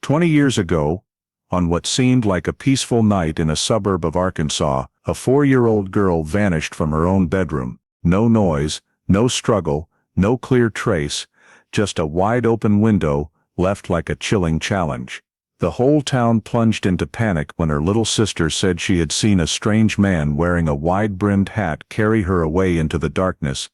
20 years ago, on what seemed like a peaceful night in a suburb of Arkansas, a 4-year-old girl vanished from her own bedroom. No noise, no struggle, no clear trace, just a wide-open window left like a chilling challenge. The whole town plunged into panic when her little sister said she had seen a strange man wearing a wide-brimmed hat carry her away into the darkness,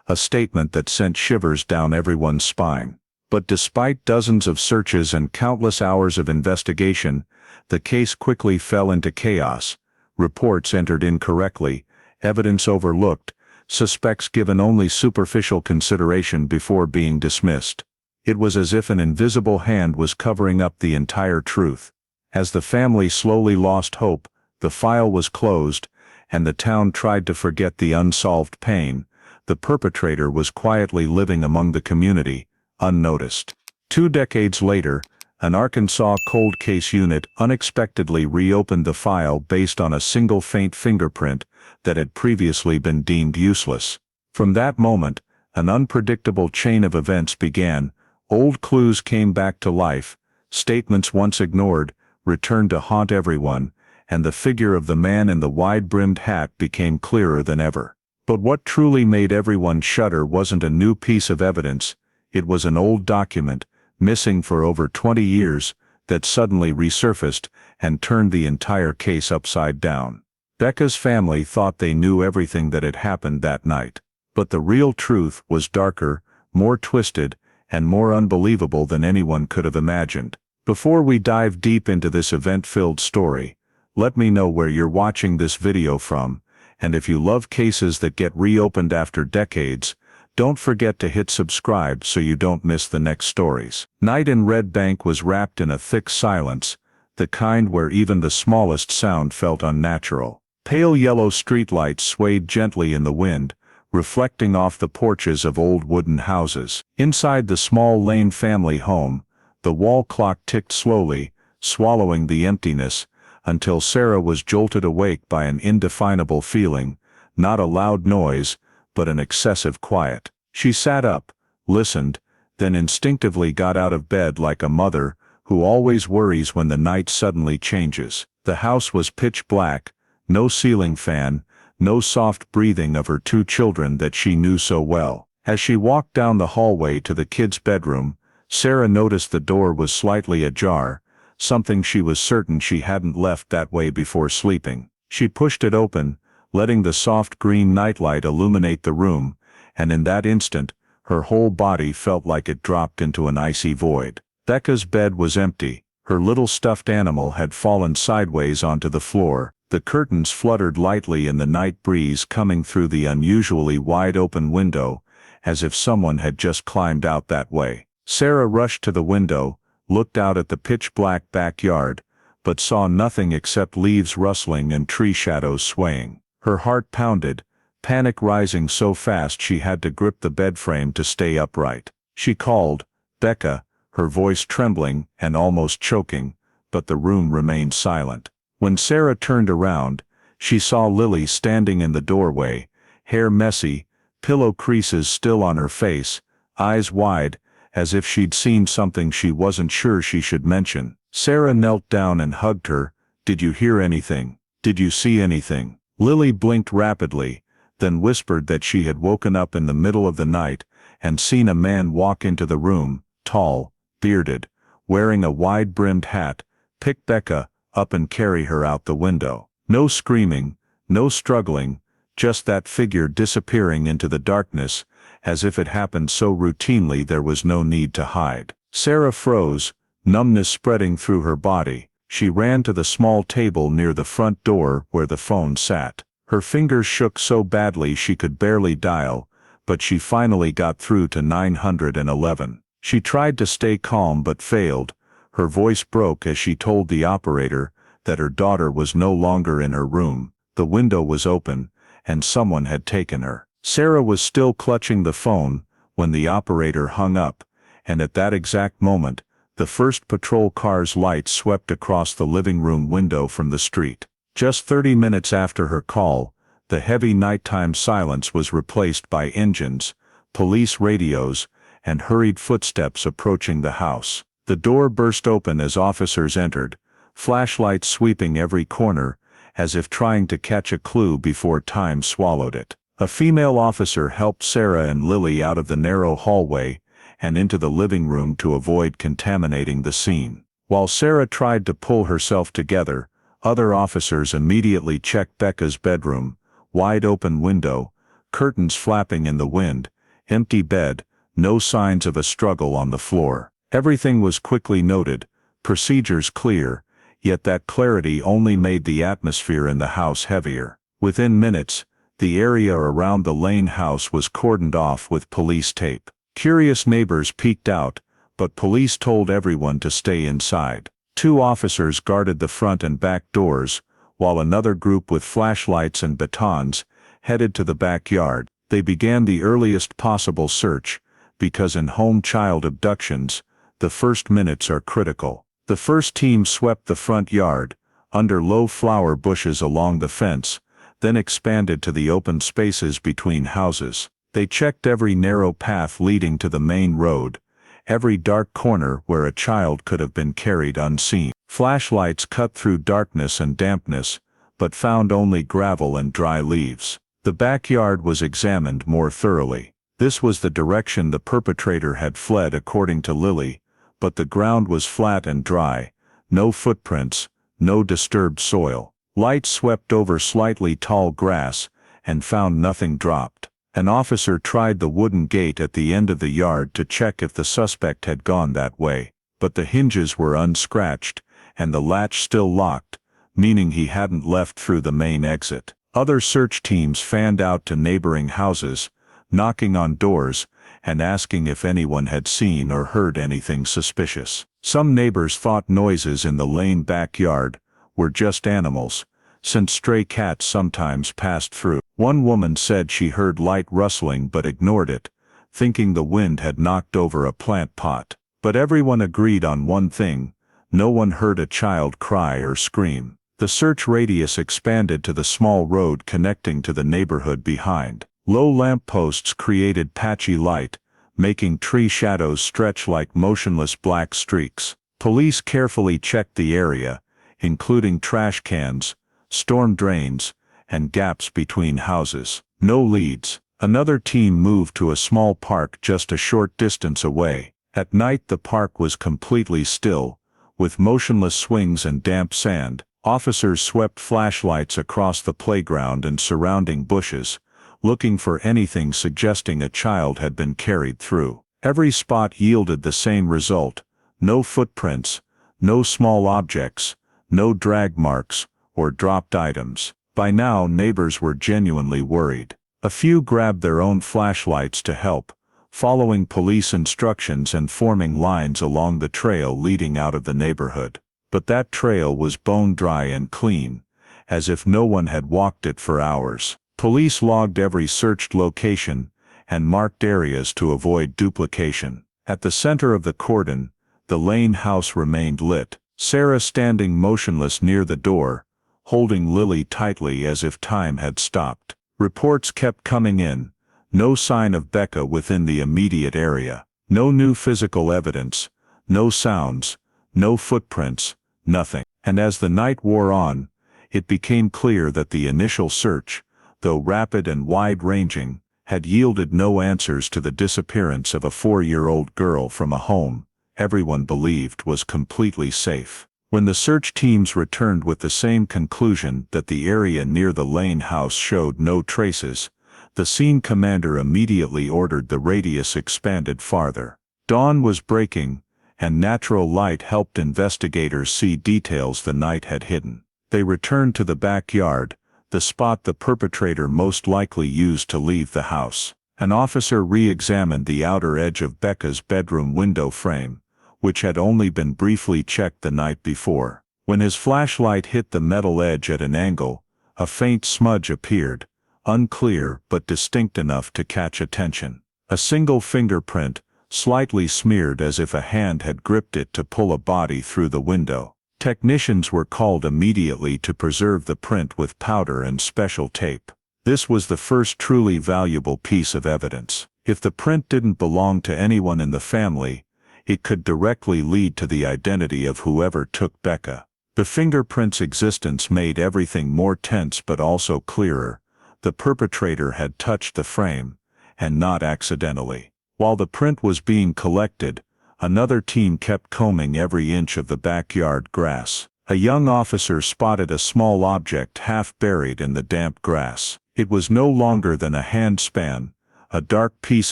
a statement that sent shivers down everyone's spine. But despite dozens of searches and countless hours of investigation, the case quickly fell into chaos. Reports entered incorrectly, evidence overlooked, suspects given only superficial consideration before being dismissed. It was as if an invisible hand was covering up the entire truth. As the family slowly lost hope, the file was closed, and the town tried to forget the unsolved pain. The perpetrator was quietly living among the community, unnoticed. 2 decades later, an Arkansas cold case unit unexpectedly reopened the file based on a single faint fingerprint that had previously been deemed useless. From that moment, an unpredictable chain of events began. Old clues came back to life, statements once ignored returned to haunt everyone, and the figure of the man in the wide-brimmed hat became clearer than ever. But what truly made everyone shudder wasn't a new piece of evidence, it was an old document, missing for over 20 years, that suddenly resurfaced and turned the entire case upside down. Becca's family thought they knew everything that had happened that night. But the real truth was darker, more twisted, and more unbelievable than anyone could have imagined. Before we dive deep into this event-filled story, let me know where you're watching this video from, and if you love cases that get reopened after decades, don't forget to hit subscribe so you don't miss the next stories. Night in Red Bank was wrapped in a thick silence, the kind where even the smallest sound felt unnatural. Pale yellow streetlights swayed gently in the wind, reflecting off the porches of old wooden houses. Inside the small Lane family home, the wall clock ticked slowly, swallowing the emptiness, until Sarah was jolted awake by an indefinable feeling, not a loud noise, but an excessive quiet. She sat up, listened, then instinctively got out of bed like a mother who always worries when the night suddenly changes. The house was pitch black, no ceiling fan, no soft breathing of her 2 children that she knew so well. As she walked down the hallway to the kids' bedroom, Sarah noticed the door was slightly ajar, something she was certain she hadn't left that way before sleeping. She pushed it open, letting the soft green nightlight illuminate the room, and in that instant, her whole body felt like it dropped into an icy void. Becca's bed was empty. Her little stuffed animal had fallen sideways onto the floor. The curtains fluttered lightly in the night breeze coming through the unusually wide-open window, as if someone had just climbed out that way. Sarah rushed to the window, looked out at the pitch-black backyard, but saw nothing except leaves rustling and tree shadows swaying. Her heart pounded, panic rising so fast she had to grip the bed frame to stay upright. She called, "Becca," her voice trembling and almost choking, but the room remained silent. When Sarah turned around, she saw Lily standing in the doorway, hair messy, pillow creases still on her face, eyes wide, as if she'd seen something she wasn't sure she should mention. Sarah knelt down and hugged her. "Did you hear anything? Did you see anything?" Lily blinked rapidly, then whispered that she had woken up in the middle of the night and seen a man walk into the room, tall, bearded, wearing a wide-brimmed hat, pick Becca up and carry her out the window. No screaming, no struggling, just that figure disappearing into the darkness, as if it happened so routinely there was no need to hide. Sarah froze, numbness spreading through her body. She ran to the small table near the front door where the phone sat. Her fingers shook so badly she could barely dial, but she finally got through to 911. She tried to stay calm but failed. Her voice broke as she told the operator that her daughter was no longer in her room. The window was open, and someone had taken her. Sarah was still clutching the phone when the operator hung up, and at that exact moment, the first patrol car's lights swept across the living room window from the street. Just 30 minutes after her call, the heavy nighttime silence was replaced by engines, police radios, and hurried footsteps approaching the house. The door burst open as officers entered, flashlights sweeping every corner, as if trying to catch a clue before time swallowed it. A female officer helped Sarah and Lily out of the narrow hallway and into the living room to avoid contaminating the scene. While Sarah tried to pull herself together, other officers immediately checked Becca's bedroom, wide open window, curtains flapping in the wind, empty bed, no signs of a struggle on the floor. Everything was quickly noted, procedures clear, yet that clarity only made the atmosphere in the house heavier. Within minutes, the area around the Lane house was cordoned off with police tape. Curious neighbors peeked out, but police told everyone to stay inside. 2 officers guarded the front and back doors, while another group with flashlights and batons headed to the backyard. They began the earliest possible search, because in home child abductions, the first minutes are critical. The first team swept the front yard, under low flower bushes along the fence, then expanded to the open spaces between houses. They checked every narrow path leading to the main road, every dark corner where a child could have been carried unseen. Flashlights cut through darkness and dampness, but found only gravel and dry leaves. The backyard was examined more thoroughly. This was the direction the perpetrator had fled according to Lily, but the ground was flat and dry, no footprints, no disturbed soil. Light swept over slightly tall grass, and found nothing dropped. An officer tried the wooden gate at the end of the yard to check if the suspect had gone that way, but the hinges were unscratched, and the latch still locked, meaning he hadn't left through the main exit. Other search teams fanned out to neighboring houses, knocking on doors, and asking if anyone had seen or heard anything suspicious. Some neighbors thought noises in the Lane backyard were just animals, since stray cats sometimes passed through. One woman said she heard light rustling but ignored it, thinking the wind had knocked over a plant pot. But everyone agreed on one thing: no one heard a child cry or scream. The search radius expanded to the small road connecting to the neighborhood behind. Low lampposts created patchy light, making tree shadows stretch like motionless black streaks. Police carefully checked the area, including trash cans, storm drains, and gaps between houses. No leads. Another team moved to a small park just a short distance away. At night the park was completely still, with motionless swings and damp sand. Officers swept flashlights across the playground and surrounding bushes, looking for anything suggesting a child had been carried through. Every spot yielded the same result: no footprints, no small objects, no drag marks, or dropped items. By now neighbors were genuinely worried. A few grabbed their own flashlights to help, following police instructions and forming lines along the trail leading out of the neighborhood. But that trail was bone dry and clean, as if no one had walked it for hours. Police logged every searched location and marked areas to avoid duplication. At the center of the cordon, the Lane house remained lit. Sarah standing motionless near the door, holding Lily tightly as if time had stopped. Reports kept coming in. No sign of Becca within the immediate area. No new physical evidence. No sounds. No footprints. Nothing. And as the night wore on, it became clear that the initial search, though rapid and wide-ranging, had yielded no answers to the disappearance of a 4-year-old girl from a home everyone believed was completely safe. When the search teams returned with the same conclusion that the area near the Lane house showed no traces, the scene commander immediately ordered the radius expanded farther. Dawn was breaking, and natural light helped investigators see details the night had hidden. They returned to the backyard, the spot the perpetrator most likely used to leave the house. An officer re-examined the outer edge of Becca's bedroom window frame, which had only been briefly checked the night before. When his flashlight hit the metal edge at an angle, a faint smudge appeared, unclear but distinct enough to catch attention. A single fingerprint, slightly smeared as if a hand had gripped it to pull a body through the window. Technicians were called immediately to preserve the print with powder and special tape. This was the first truly valuable piece of evidence. If the print didn't belong to anyone in the family, It could directly lead to the identity of whoever took Becca. The fingerprint's existence made everything more tense but also clearer. The perpetrator had touched the frame, and not accidentally. While the print was being collected, another team kept combing every inch of the backyard grass. A young officer spotted a small object half buried in the damp grass. It was no longer than a handspan, a dark piece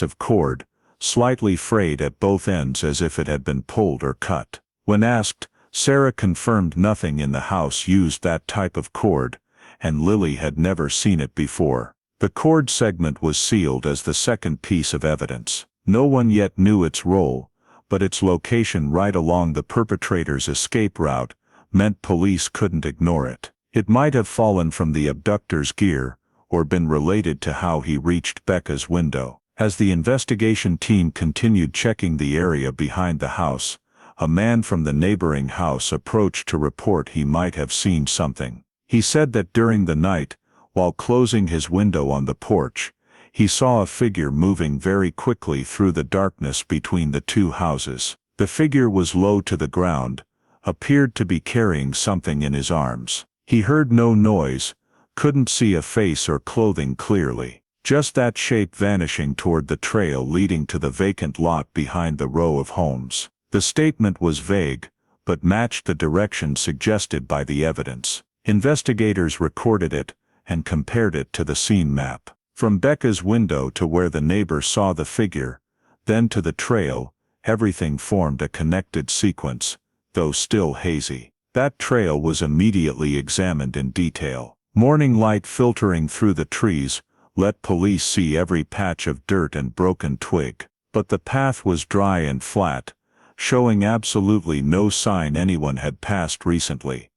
of cord, slightly frayed at both ends as if it had been pulled or cut. When asked, Sarah confirmed nothing in the house used that type of cord, and Lily had never seen it before. The cord segment was sealed as the second piece of evidence. No one yet knew its role, but its location right along the perpetrator's escape route meant police couldn't ignore it. It might have fallen from the abductor's gear, or been related to how he reached Becca's window. As the investigation team continued checking the area behind the house, a man from the neighboring house approached to report he might have seen something. He said that during the night, while closing his window on the porch, he saw a figure moving very quickly through the darkness between the two houses. The figure was low to the ground, appeared to be carrying something in his arms. He heard no noise, couldn't see a face or clothing clearly, just that shape vanishing toward the trail leading to the vacant lot behind the row of homes. The statement was vague, but matched the direction suggested by the evidence. Investigators recorded it and compared it to the scene map. From Becca's window to where the neighbor saw the figure, then to the trail, everything formed a connected sequence, though still hazy. That trail was immediately examined in detail. Morning light filtering through the trees let police see every patch of dirt and broken twig, but the path was dry and flat, showing absolutely no sign anyone had passed recently,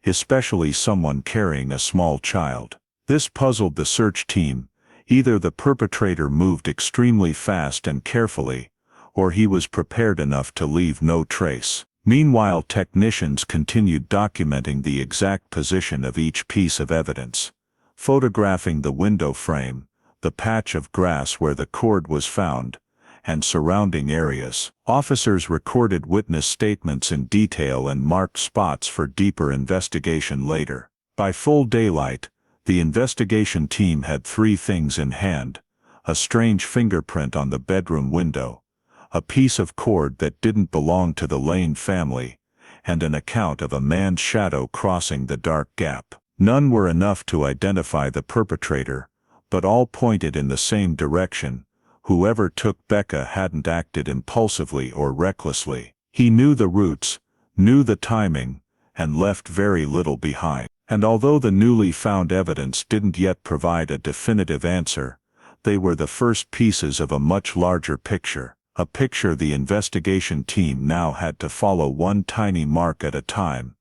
especially someone carrying a small child. This puzzled the search team. Either the perpetrator moved extremely fast and carefully, or he was prepared enough to leave no trace. Meanwhile, technicians continued documenting the exact position of each piece of evidence, photographing the window frame, the patch of grass where the cord was found, and surrounding areas. Officers recorded witness statements in detail and marked spots for deeper investigation later. By full daylight, the investigation team had three things in hand: a strange fingerprint on the bedroom window, a piece of cord that didn't belong to the Lane family, and an account of a man's shadow crossing the dark gap. None were enough to identify the perpetrator, but all pointed in the same direction. Whoever took Becca hadn't acted impulsively or recklessly. He knew the routes, knew the timing, and left very little behind. And although the newly found evidence didn't yet provide a definitive answer, they were the first pieces of a much larger picture. A picture the investigation team now had to follow one tiny mark at a time,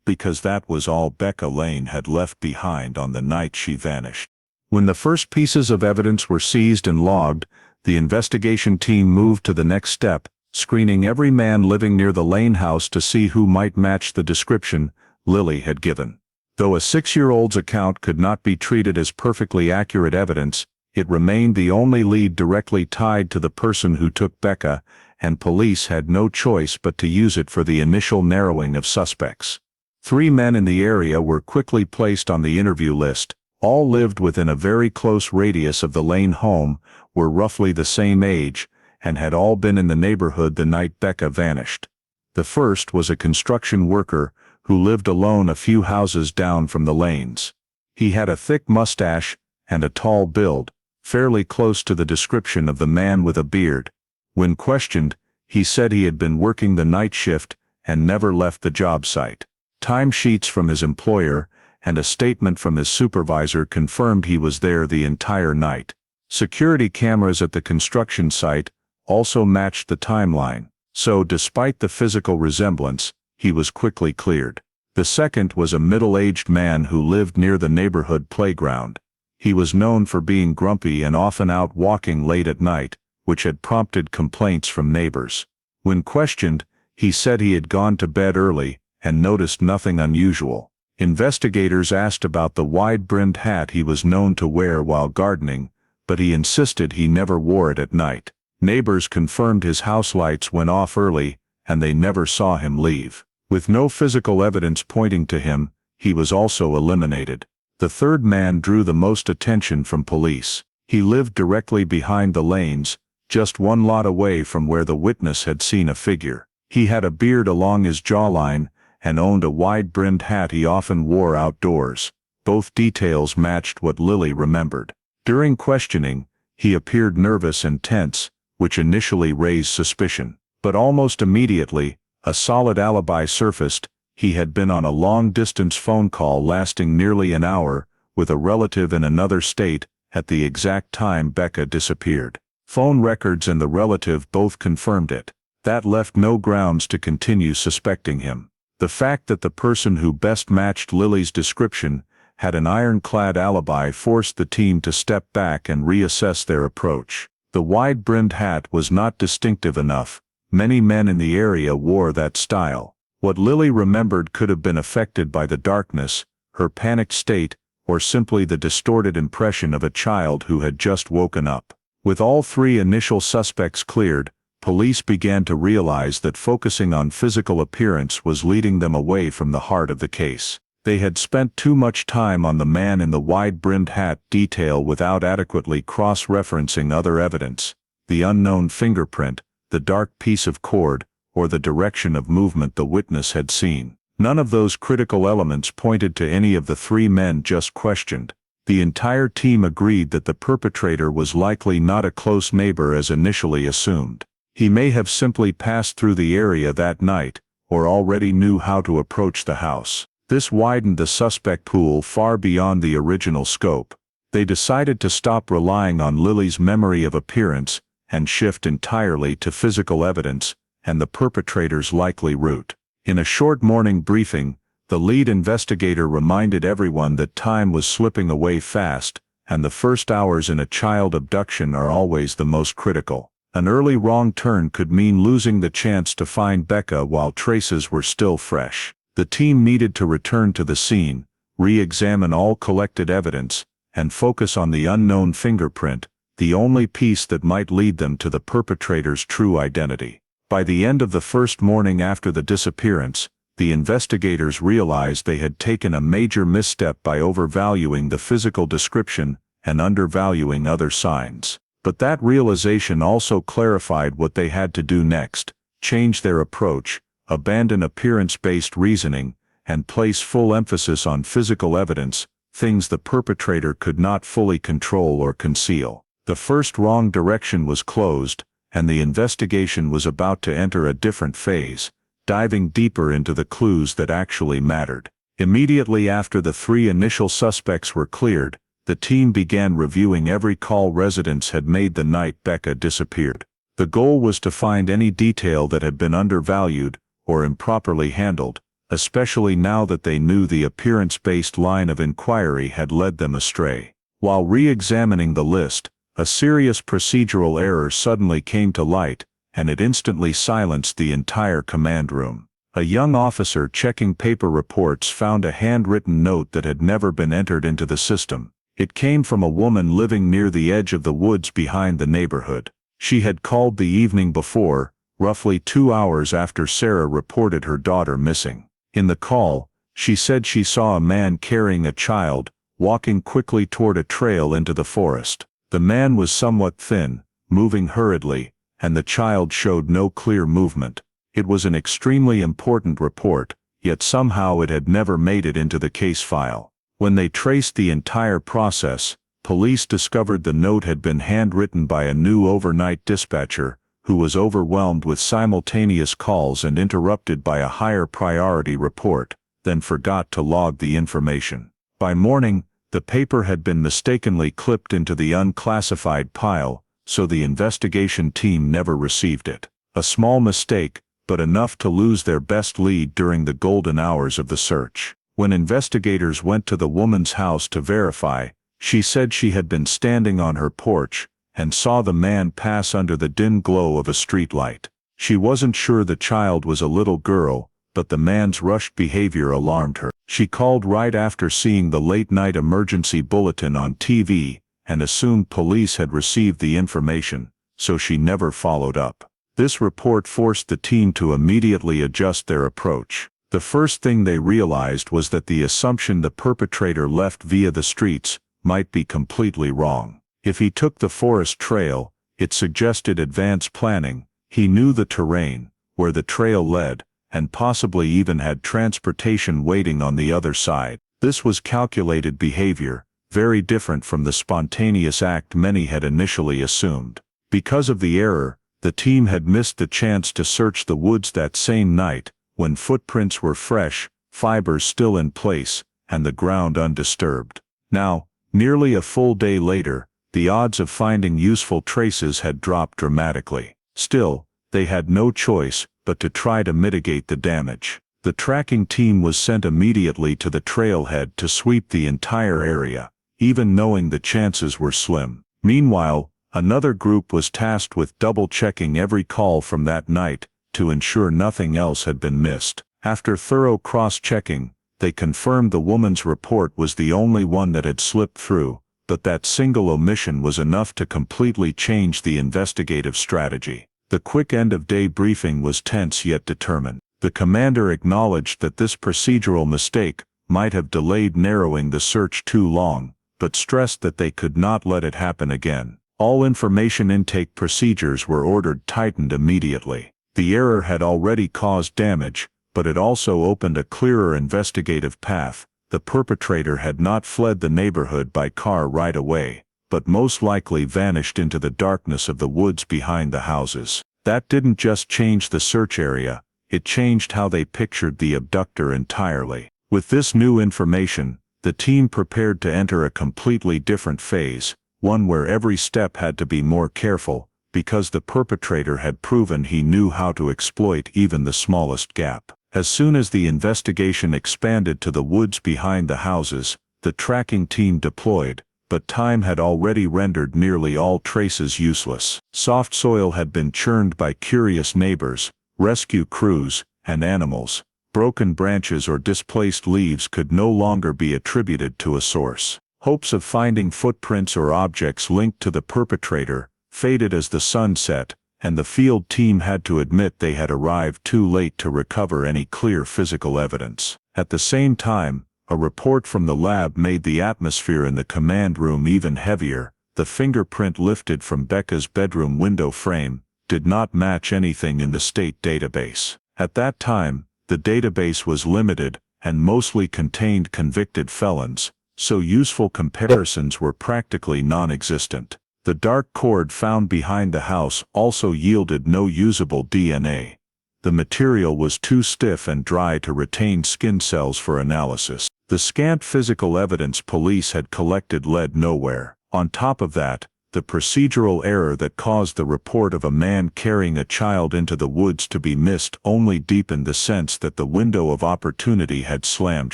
because that was all Becca Lane had left behind on the night she vanished. When the first pieces of evidence were seized and logged, the investigation team moved to the next step, screening every man living near the Lane house to see who might match the description Lily had given. Though a 6-year-old's account could not be treated as perfectly accurate evidence, it remained the only lead directly tied to the person who took Becca, and police had no choice but to use it for the initial narrowing of suspects. 3 men in the area were quickly placed on the interview list. All lived within a very close radius of the Lane home, were roughly the same age, and had all been in the neighborhood the night Becca vanished. The first was a construction worker who lived alone a few houses down from the Lanes. He had a thick mustache and a tall build, fairly close to the description of the man with a beard. When questioned, he said he had been working the night shift and never left the job site. Timesheets from his employer and a statement from his supervisor confirmed he was there the entire night. Security cameras at the construction site also matched the timeline, so despite the physical resemblance, he was quickly cleared. The second was a middle-aged man who lived near the neighborhood playground. He was known for being grumpy and often out walking late at night, which had prompted complaints from neighbors. When questioned, he said he had gone to bed early and noticed nothing unusual. Investigators asked about the wide-brimmed hat he was known to wear while gardening, but he insisted he never wore it at night. Neighbors confirmed his house lights went off early, and they never saw him leave. With no physical evidence pointing to him, he was also eliminated. The third man drew the most attention from police. He lived directly behind the lanes, just one lot away from where the witness had seen a figure. He had a beard along his jawline, and owned a wide-brimmed hat he often wore outdoors. Both details matched what Lily remembered. During questioning, he appeared nervous and tense, which initially raised suspicion. But almost immediately, a solid alibi surfaced. He had been on a long-distance phone call lasting nearly an hour, with a relative in another state, at the exact time Becca disappeared. Phone records and the relative both confirmed it. That left no grounds to continue suspecting him. The fact that the person who best matched Lily's description had an ironclad alibi forced the team to step back and reassess their approach. The wide-brimmed hat was not distinctive enough. Many men in the area wore that style. What Lily remembered could have been affected by the darkness, her panicked state, or simply the distorted impression of a child who had just woken up. With all three initial suspects cleared, police began to realize that focusing on physical appearance was leading them away from the heart of the case. They had spent too much time on the man in the wide-brimmed hat detail without adequately cross-referencing other evidence, the unknown fingerprint, the dark piece of cord, or the direction of movement the witness had seen. None of those critical elements pointed to any of the three men just questioned. The entire team agreed that the perpetrator was likely not a close neighbor as initially assumed. He may have simply passed through the area that night, or already knew how to approach the house. This widened the suspect pool far beyond the original scope. They decided to stop relying on Lily's memory of appearance and shift entirely to physical evidence and the perpetrator's likely route. In a short morning briefing, the lead investigator reminded everyone that time was slipping away fast, and the first hours in a child abduction are always the most critical. An early wrong turn could mean losing the chance to find Becca while traces were still fresh. The team needed to return to the scene, re-examine all collected evidence, and focus on the unknown fingerprint, the only piece that might lead them to the perpetrator's true identity. By the end of the first morning after the disappearance, the investigators realized they had taken a major misstep by overvaluing the physical description and undervaluing other signs. But that realization also clarified what they had to do next: change their approach, abandon appearance-based reasoning, and place full emphasis on physical evidence, things the perpetrator could not fully control or conceal. The first wrong direction was closed, and the investigation was about to enter a different phase, diving deeper into the clues that actually mattered. Immediately after the three initial suspects were cleared, the team began reviewing every call residents had made the night Becca disappeared. The goal was to find any detail that had been undervalued or improperly handled, especially now that they knew the appearance-based line of inquiry had led them astray. While re-examining the list, a serious procedural error suddenly came to light, and it instantly silenced the entire command room. A young officer checking paper reports found a handwritten note that had never been entered into the system. It came from a woman living near the edge of the woods behind the neighborhood. She had called the evening before, roughly 2 hours after Sarah reported her daughter missing. In the call, she said she saw a man carrying a child, walking quickly toward a trail into the forest. The man was somewhat thin, moving hurriedly, and the child showed no clear movement. It was an extremely important report, yet somehow it had never made it into the case file. When they traced the entire process, police discovered the note had been handwritten by a new overnight dispatcher, who was overwhelmed with simultaneous calls and interrupted by a higher priority report, then forgot to log the information. By morning, the paper had been mistakenly clipped into the unclassified pile, so the investigation team never received it. A small mistake, but enough to lose their best lead during the golden hours of the search. When investigators went to the woman's house to verify, she said she had been standing on her porch and saw the man pass under the dim glow of a streetlight. She wasn't sure the child was a little girl, but the man's rushed behavior alarmed her. She called right after seeing the late-night emergency bulletin on TV and assumed police had received the information, so she never followed up. This report forced the team to immediately adjust their approach. The first thing they realized was that the assumption the perpetrator left via the streets might be completely wrong. If he took the forest trail, it suggested advanced planning. He knew the terrain, where the trail led, and possibly even had transportation waiting on the other side. This was calculated behavior, very different from the spontaneous act many had initially assumed. Because of the error, the team had missed the chance to search the woods that same night, when footprints were fresh, fibers still in place, and the ground undisturbed. Now, nearly a full day later, the odds of finding useful traces had dropped dramatically. Still, they had no choice but to try to mitigate the damage. The tracking team was sent immediately to the trailhead to sweep the entire area, even knowing the chances were slim. Meanwhile, another group was tasked with double-checking every call from that night to ensure nothing else had been missed. After thorough cross-checking, they confirmed the woman's report was the only one that had slipped through, but that single omission was enough to completely change the investigative strategy. The quick end-of-day briefing was tense yet determined. The commander acknowledged that this procedural mistake might have delayed narrowing the search too long, but stressed that they could not let it happen again. All information intake procedures were ordered tightened immediately. The error had already caused damage, but it also opened a clearer investigative path. The perpetrator had not fled the neighborhood by car right away, but most likely vanished into the darkness of the woods behind the houses. That didn't just change the search area, it changed how they pictured the abductor entirely. With this new information, the team prepared to enter a completely different phase, one where every step had to be more careful, because the perpetrator had proven he knew how to exploit even the smallest gap. As soon as the investigation expanded to the woods behind the houses, the tracking team deployed, but time had already rendered nearly all traces useless. Soft soil had been churned by curious neighbors, rescue crews, and animals. Broken branches or displaced leaves could no longer be attributed to a source. Hopes of finding footprints or objects linked to the perpetrator faded as the sun set, and the field team had to admit they had arrived too late to recover any clear physical evidence. At the same time, a report from the lab made the atmosphere in the command room even heavier. The fingerprint lifted from Becca's bedroom window frame did not match anything in the state database. At that time, the database was limited and mostly contained convicted felons, so useful comparisons were practically non-existent. The dark cord found behind the house also yielded no usable DNA. The material was too stiff and dry to retain skin cells for analysis. The scant physical evidence police had collected led nowhere. On top of that, the procedural error that caused the report of a man carrying a child into the woods to be missed only deepened the sense that the window of opportunity had slammed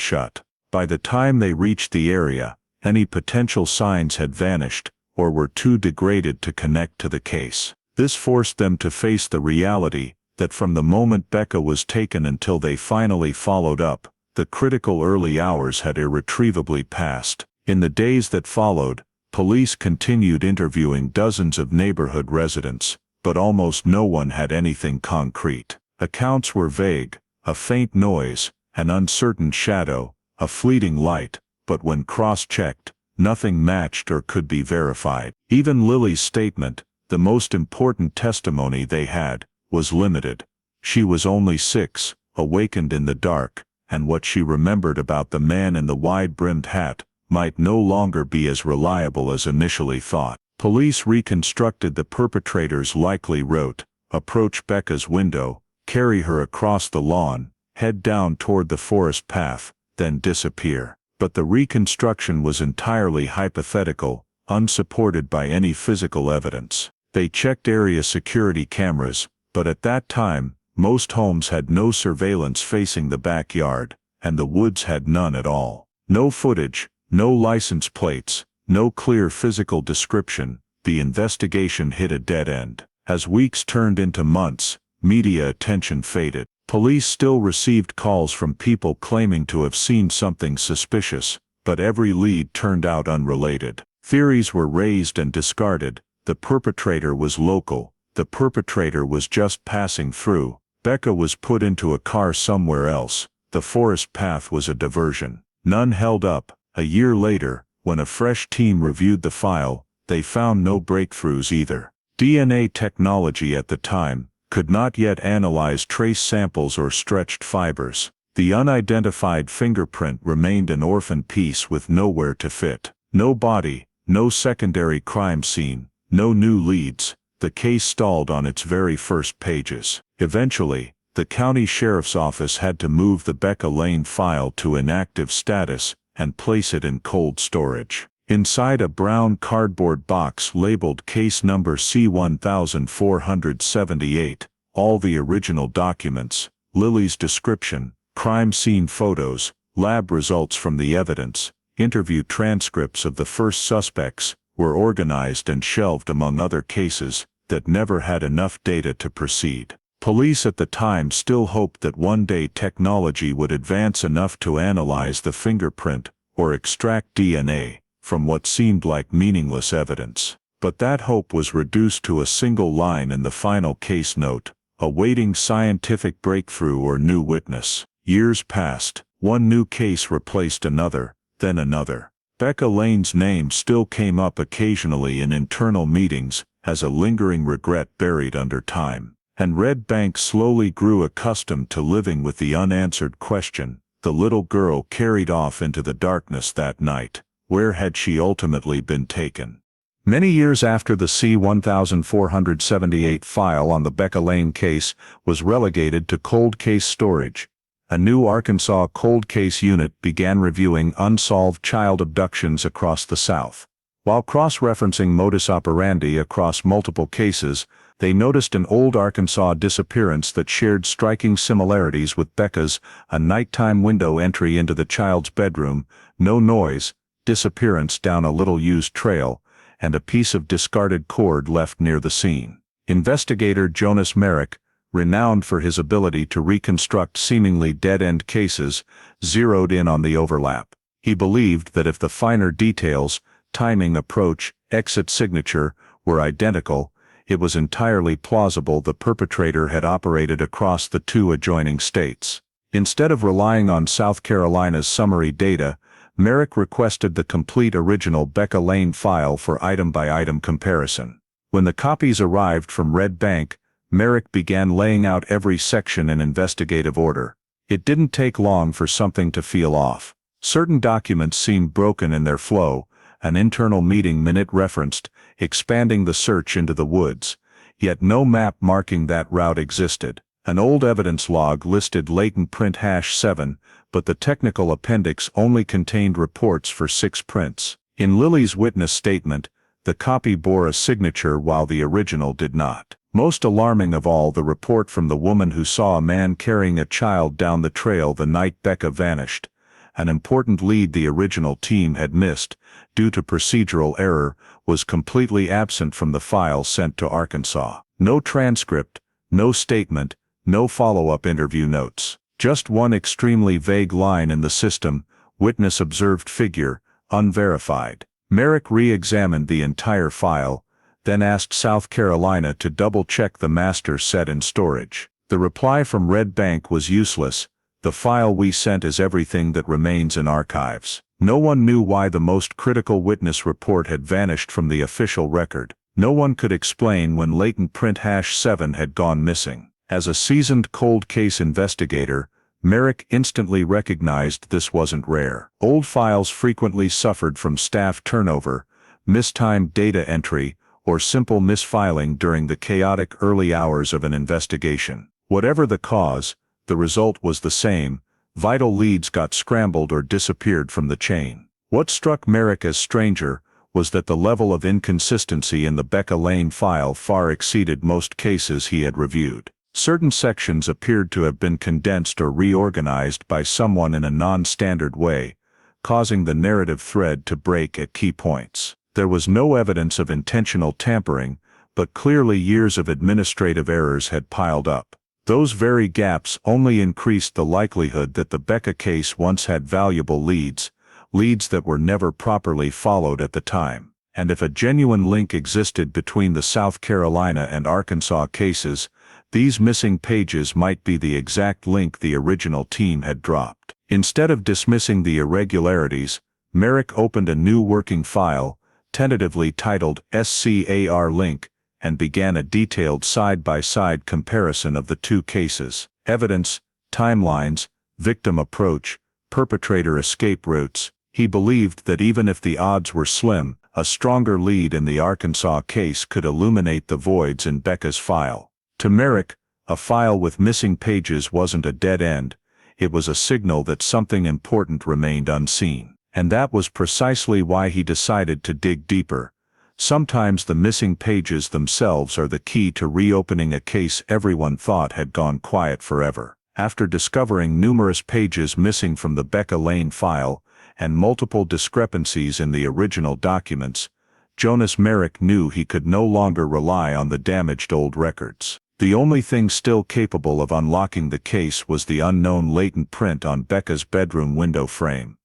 shut. By the time they reached the area, any potential signs had vanished, or were too degraded to connect to the case. This forced them to face the reality that from the moment Becca was taken until they finally followed up, the critical early hours had irretrievably passed. In the days that followed, police continued interviewing dozens of neighborhood residents, but almost no one had anything concrete. Accounts were vague: a faint noise, an uncertain shadow, a fleeting light, but when cross-checked, nothing matched or could be verified. Even Lily's statement, the most important testimony they had, was limited. She was only 6, awakened in the dark, and what she remembered about the man in the wide-brimmed hat might no longer be as reliable as initially thought. Police reconstructed the perpetrator's likely route: approach Becca's window, carry her across the lawn, head down toward the forest path, then disappear. But the reconstruction was entirely hypothetical, unsupported by any physical evidence. They checked area security cameras, but at that time, most homes had no surveillance facing the backyard, and the woods had none at all. No footage, no license plates, no clear physical description. The investigation hit a dead end. As weeks turned into months, media attention faded. Police still received calls from people claiming to have seen something suspicious, but every lead turned out unrelated. Theories were raised and discarded, The perpetrator was local. The perpetrator was just passing through. Becca was put into a car somewhere else. The forest path was a diversion. None held up. A year later, when a fresh team reviewed the file, they found no breakthroughs either. DNA technology at the time could not yet analyze trace samples or stretched fibers. The unidentified fingerprint remained an orphan piece with nowhere to fit. No body, no secondary crime scene, no new leads. The case stalled on its very first pages. Eventually, the county sheriff's office had to move the Becca Lane file to inactive status and place it in cold storage. Inside a brown cardboard box labeled case number C1478, all the original documents, Lily's description, crime scene photos, lab results from the evidence, interview transcripts of the first suspects, were organized and shelved among other cases that never had enough data to proceed. Police at the time still hoped that one day technology would advance enough to analyze the fingerprint or extract DNA from what seemed like meaningless evidence. But that hope was reduced to a single line in the final case note, awaiting scientific breakthrough or new witness. Years passed. One new case replaced another, then another. Becca Lane's name still came up occasionally in internal meetings as a lingering regret buried under time. And Red Bank slowly grew accustomed to living with the unanswered question. The little girl carried off into the darkness that night. Where had she ultimately been taken? Many years after the C1478 file on the Becca Lane case was relegated to cold case storage, a new Arkansas cold case unit began reviewing unsolved child abductions across the South. While cross-referencing modus operandi across multiple cases, they noticed an old Arkansas disappearance that shared striking similarities with Becca's, a nighttime window entry into the child's bedroom, no noise, disappearance down a little-used trail, and a piece of discarded cord left near the scene. Investigator Jonas Merrick, renowned for his ability to reconstruct seemingly dead-end cases, zeroed in on the overlap. He believed that if the finer details, timing, approach, exit signature, were identical, it was entirely plausible the perpetrator had operated across the two adjoining states. Instead of relying on South Carolina's summary data, Merrick requested the complete original Becca Lane file for item-by-item comparison. When the copies arrived from Red Bank, Merrick began laying out every section in investigative order. It didn't take long for something to feel off. Certain documents seemed broken in their flow, an internal meeting minute referenced, expanding the search into the woods, yet no map marking that route existed. An old evidence log listed latent print #7, but the technical appendix only contained reports for 6 prints. In Lily's witness statement, the copy bore a signature while the original did not. Most alarming of all, the report from the woman who saw a man carrying a child down the trail the night Becca vanished. An important lead the original team had missed, due to procedural error, was completely absent from the file sent to Arkansas. No transcript, no statement, no follow-up interview notes. Just one extremely vague line in the system, witness observed figure, unverified. Merrick re-examined the entire file, then asked South Carolina to double-check the master set in storage. The reply from Red Bank was useless. The file we sent is everything that remains in archives. No one knew why the most critical witness report had vanished from the official record. No one could explain when latent print #7 had gone missing. As a seasoned cold case investigator, Merrick instantly recognized this wasn't rare. Old files frequently suffered from staff turnover, mistimed data entry, or simple misfiling during the chaotic early hours of an investigation. Whatever the cause, the result was the same: vital leads got scrambled or disappeared from the chain. What struck Merrick as stranger was that the level of inconsistency in the Becca Lane file far exceeded most cases he had reviewed. Certain sections appeared to have been condensed or reorganized by someone in a non-standard way, causing the narrative thread to break at key points. There was no evidence of intentional tampering, but clearly years of administrative errors had piled up. Those very gaps only increased the likelihood that the Becca case once had valuable leads that were never properly followed at the time. And if a genuine link existed between the South Carolina and Arkansas cases, these missing pages might be the exact link the original team had dropped. Instead of dismissing the irregularities, Merrick opened a new working file, tentatively titled SCAR Link, and began a detailed side-by-side comparison of the two cases. Evidence, timelines, victim approach, perpetrator escape routes. He believed that even if the odds were slim, a stronger lead in the Arkansas case could illuminate the voids in Becca's file. To Merrick, a file with missing pages wasn't a dead end, it was a signal that something important remained unseen. And that was precisely why he decided to dig deeper. Sometimes the missing pages themselves are the key to reopening a case everyone thought had gone quiet forever. After discovering numerous pages missing from the Becca Lane file, and multiple discrepancies in the original documents, Jonas Merrick knew he could no longer rely on the damaged old records. The only thing still capable of unlocking the case was the unknown latent print on Becca's bedroom window frame.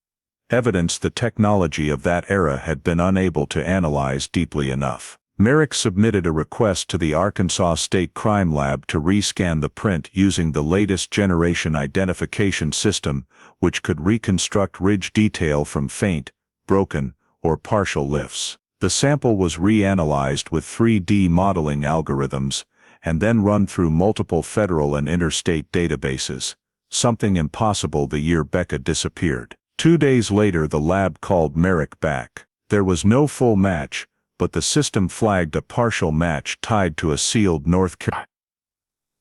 Evidence the technology of that era had been unable to analyze deeply enough. Merrick submitted a request to the Arkansas State Crime Lab to rescan the print using the latest generation identification system, which could reconstruct ridge detail from faint, broken, or partial lifts. The sample was reanalyzed with 3D modeling algorithms, and then run through multiple federal and interstate databases, something impossible the year Becca disappeared. 2 days later the lab called Merrick back. There was no full match, but the system flagged a partial match tied to a sealed North Carolina.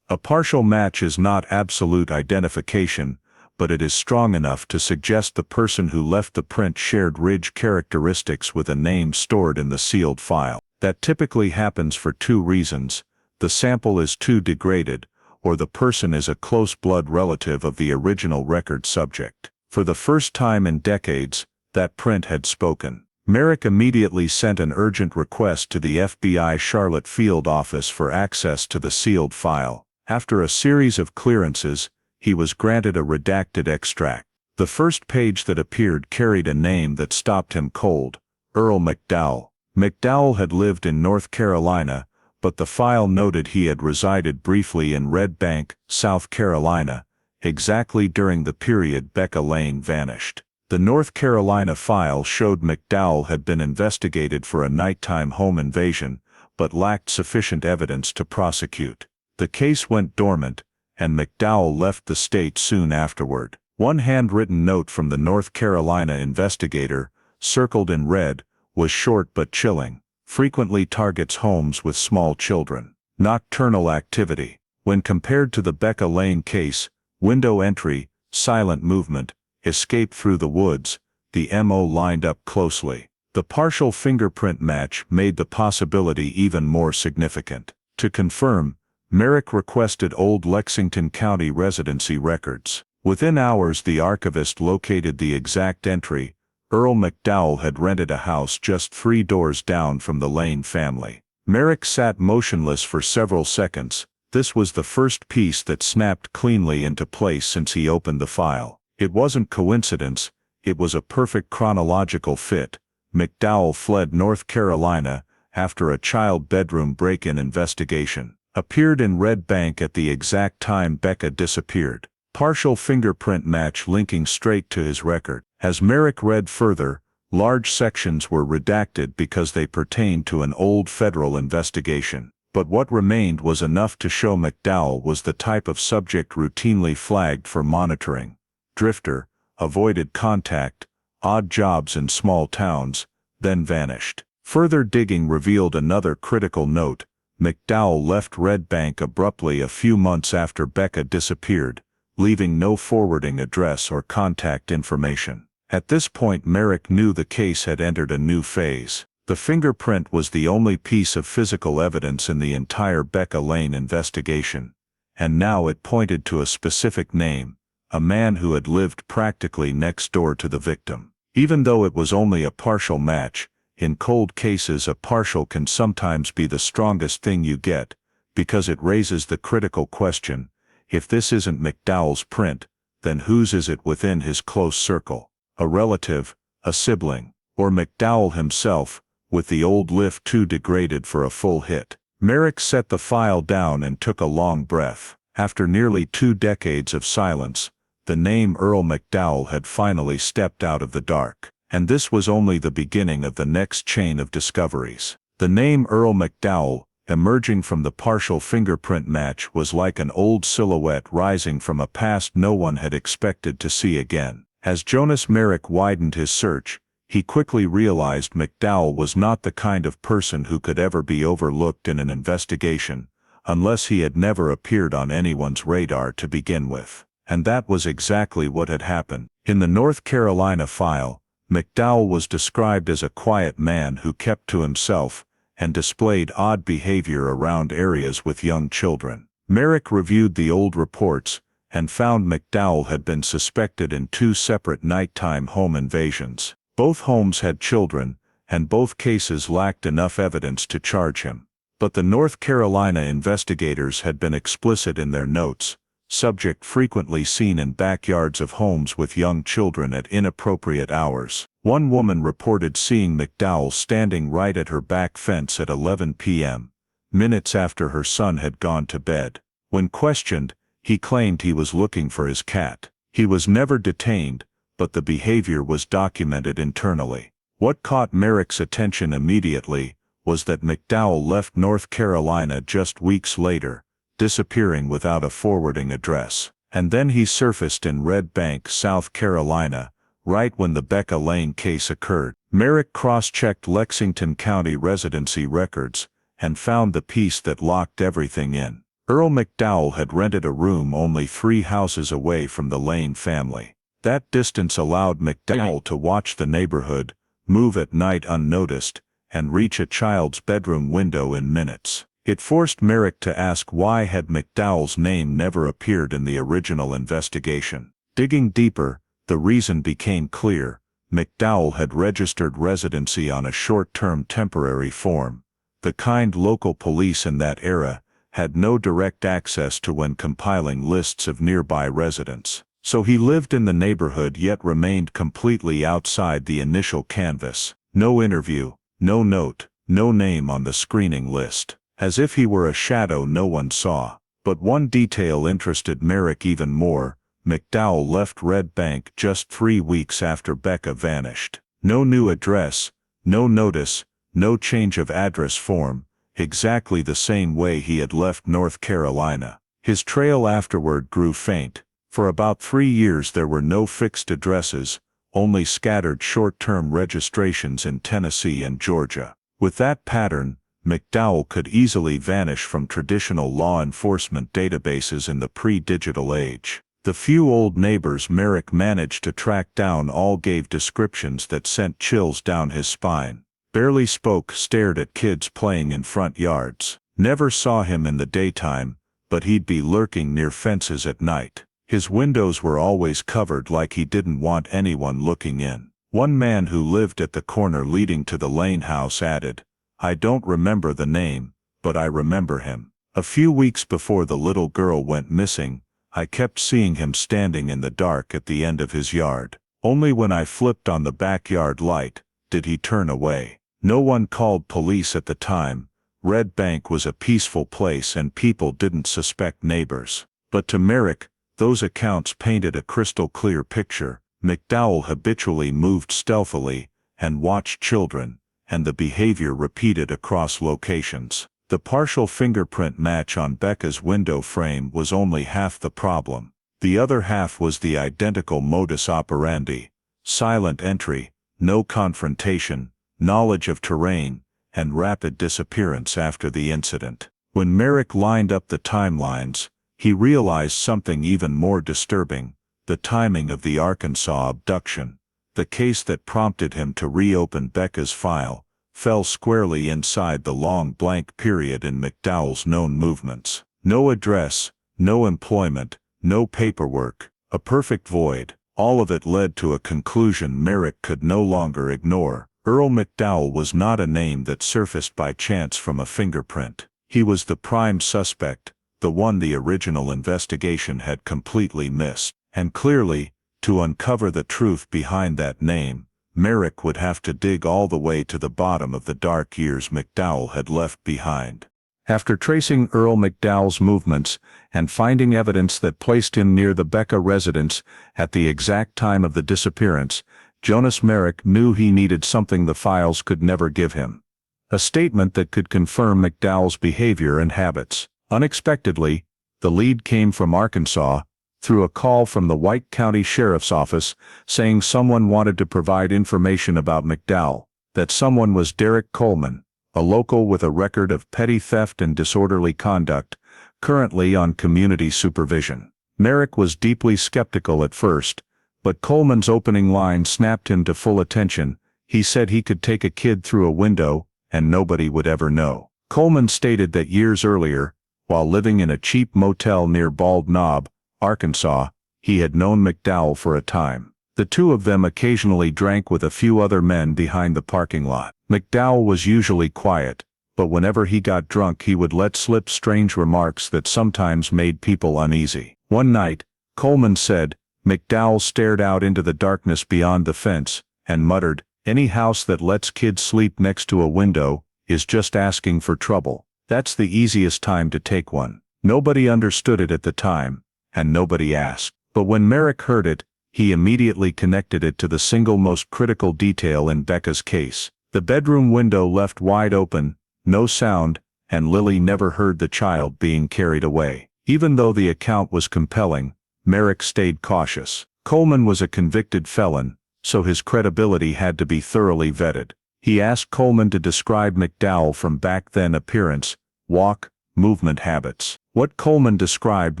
A partial match is not absolute identification, but it is strong enough to suggest the person who left the print shared ridge characteristics with a name stored in the sealed file. That typically happens for two reasons: the sample is too degraded, or the person is a close blood relative of the original record subject. For the first time in decades, that print had spoken. Merrick immediately sent an urgent request to the FBI Charlotte field office for access to the sealed file. After a series of clearances, he was granted a redacted extract. The first page that appeared carried a name that stopped him cold: Earl McDowell. McDowell had lived in North Carolina, but the file noted he had resided briefly in Red Bank, South Carolina, exactly during the period Becca Lane vanished. The North Carolina file showed McDowell had been investigated for a nighttime home invasion, but lacked sufficient evidence to prosecute. The case went dormant, and McDowell left the state soon afterward. One handwritten note from the North Carolina investigator, circled in red, was short but chilling. Frequently targets homes with small children. Nocturnal activity. When compared to the Becca Lane case, window entry, silent movement, escape through the woods, the MO lined up closely. The partial fingerprint match made the possibility even more significant. To confirm, Merrick requested old Lexington County residency records. Within hours the archivist located the exact entry: Earl McDowell had rented a house just 3 doors down from the Lane family. Merrick sat motionless for several seconds. This was the first piece that snapped cleanly into place since he opened the file. It wasn't coincidence, it was a perfect chronological fit. McDowell fled North Carolina after a child bedroom break-in investigation. Appeared in Red Bank at the exact time Becca disappeared. Partial fingerprint match linking straight to his record. As Merrick read further, large sections were redacted because they pertained to an old federal investigation. But what remained was enough to show McDowell was the type of subject routinely flagged for monitoring: drifter, avoided contact, odd jobs in small towns, then vanished. Further digging revealed another critical note: McDowell left Red Bank abruptly a few months after Becca disappeared, leaving no forwarding address or contact information. At this point Merrick knew the case had entered a new phase. The fingerprint was the only piece of physical evidence in the entire Becca Lane investigation, and now it pointed to a specific name: a man who had lived practically next door to the victim. Even though it was only a partial match, in cold cases a partial can sometimes be the strongest thing you get, because it raises the critical question: if this isn't McDowell's print, then whose is it within his close circle? A relative, a sibling, or McDowell himself? with the old lift too degraded for a full hit. Merrick set the file down and took a long breath. After nearly 2 decades of silence, the name Earl McDowell had finally stepped out of the dark. And this was only the beginning of the next chain of discoveries. The name Earl McDowell, emerging from the partial fingerprint match, was like an old silhouette rising from a past no one had expected to see again. As Jonas Merrick widened his search, he quickly realized McDowell was not the kind of person who could ever be overlooked in an investigation, unless he had never appeared on anyone's radar to begin with. And that was exactly what had happened. In the North Carolina file, McDowell was described as a quiet man who kept to himself and displayed odd behavior around areas with young children. Merrick reviewed the old reports and found McDowell had been suspected in 2 separate nighttime home invasions. Both homes had children, and both cases lacked enough evidence to charge him. But the North Carolina investigators had been explicit in their notes: subject frequently seen in backyards of homes with young children at inappropriate hours. One woman reported seeing McDowell standing right at her back fence at 11 p.m., minutes after her son had gone to bed. When questioned, he claimed he was looking for his cat. He was never detained, but the behavior was documented internally. What caught Merrick's attention immediately was that McDowell left North Carolina just weeks later, disappearing without a forwarding address. And then he surfaced in Red Bank, South Carolina, right when the Becca Lane case occurred. Merrick cross-checked Lexington County residency records and found the piece that locked everything in. Earl McDowell had rented a room only 3 houses away from the Lane family. That distance allowed McDowell to watch the neighborhood, move at night unnoticed, and reach a child's bedroom window in minutes. It forced Merrick to ask, why had McDowell's name never appeared in the original investigation? Digging deeper, the reason became clear: McDowell had registered residency on a short-term temporary form, the kind local police in that era had no direct access to when compiling lists of nearby residents. So he lived in the neighborhood yet remained completely outside the initial canvass. No interview, no note, no name on the screening list. As if he were a shadow no one saw. But one detail interested Merrick even more: McDowell left Red Bank just 3 weeks after Becca vanished. No new address, no notice, no change of address form, exactly the same way he had left North Carolina. His trail afterward grew faint. For about 3 years there were no fixed addresses, only scattered short-term registrations in Tennessee and Georgia. With that pattern, McDowell could easily vanish from traditional law enforcement databases in the pre-digital age. The few old neighbors Merrick managed to track down all gave descriptions that sent chills down his spine. Barely spoke, stared at kids playing in front yards. Never saw him in the daytime, but he'd be lurking near fences at night. His windows were always covered like he didn't want anyone looking in. One man who lived at the corner leading to the Lane house added, "I don't remember the name, but I remember him. A few weeks before the little girl went missing, I kept seeing him standing in the dark at the end of his yard. Only when I flipped on the backyard light did he turn away." No one called police at the time. Red Bank was a peaceful place and people didn't suspect neighbors. But to Merrick, those accounts painted a crystal-clear picture. McDowell habitually moved stealthily and watched children, and the behavior repeated across locations. The partial fingerprint match on Becca's window frame was only half the problem. The other half was the identical modus operandi: silent entry, no confrontation, knowledge of terrain, and rapid disappearance after the incident. When Merrick lined up the timelines, he realized something even more disturbing: the timing of the Arkansas abduction. The case that prompted him to reopen Becca's file fell squarely inside the long blank period in McDowell's known movements. No address, no employment, no paperwork, a perfect void. All of it led to a conclusion Merrick could no longer ignore. Earl McDowell was not a name that surfaced by chance from a fingerprint. He was the prime suspect, the one the original investigation had completely missed. And clearly, to uncover the truth behind that name, Merrick would have to dig all the way to the bottom of the dark years McDowell had left behind. After tracing Earl McDowell's movements and finding evidence that placed him near the Becca residence at the exact time of the disappearance, Jonas Merrick knew he needed something the files could never give him. A statement that could confirm McDowell's behavior and habits. Unexpectedly, the lead came from Arkansas, through a call from the White County Sheriff's Office saying someone wanted to provide information about McDowell. That someone was Derek Coleman, a local with a record of petty theft and disorderly conduct, currently on community supervision. Merrick was deeply skeptical at first, but Coleman's opening line snapped him to full attention. He said he could take a kid through a window, and nobody would ever know. Coleman stated that years earlier, while living in a cheap motel near Bald Knob, Arkansas, he had known McDowell for a time. The two of them occasionally drank with a few other men behind the parking lot. McDowell was usually quiet, but whenever he got drunk he would let slip strange remarks that sometimes made people uneasy. One night, Coleman said, McDowell stared out into the darkness beyond the fence and muttered, "Any house that lets kids sleep next to a window is just asking for trouble. That's the easiest time to take one." Nobody understood it at the time, and nobody asked. But when Merrick heard it, he immediately connected it to the single most critical detail in Becca's case. The bedroom window left wide open, no sound, and Lily never heard the child being carried away. Even though the account was compelling, Merrick stayed cautious. Coleman was a convicted felon, so his credibility had to be thoroughly vetted. He asked Coleman to describe McDowell from back then: appearance, walk, movement habits. What Coleman described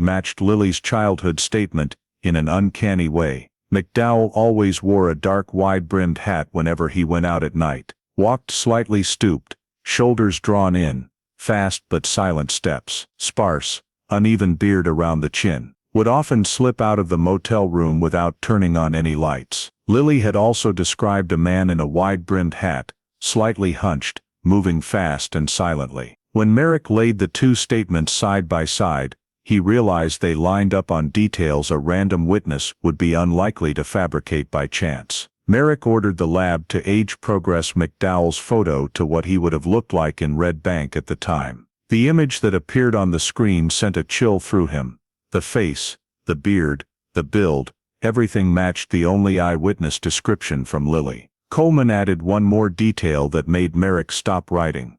matched Lily's childhood statement in an uncanny way. McDowell always wore a dark wide-brimmed hat whenever he went out at night, walked slightly stooped, shoulders drawn in, fast but silent steps, sparse, uneven beard around the chin, would often slip out of the motel room without turning on any lights. Lily had also described a man in a wide-brimmed hat, slightly hunched, moving fast and silently. When Merrick laid the two statements side by side, he realized they lined up on details a random witness would be unlikely to fabricate by chance. Merrick ordered the lab to age progress McDowell's photo to what he would have looked like in Red Bank at the time. The image that appeared on the screen sent a chill through him. The face, the beard, the build, everything matched the only eyewitness description from Lily. Coleman added one more detail that made Merrick stop writing.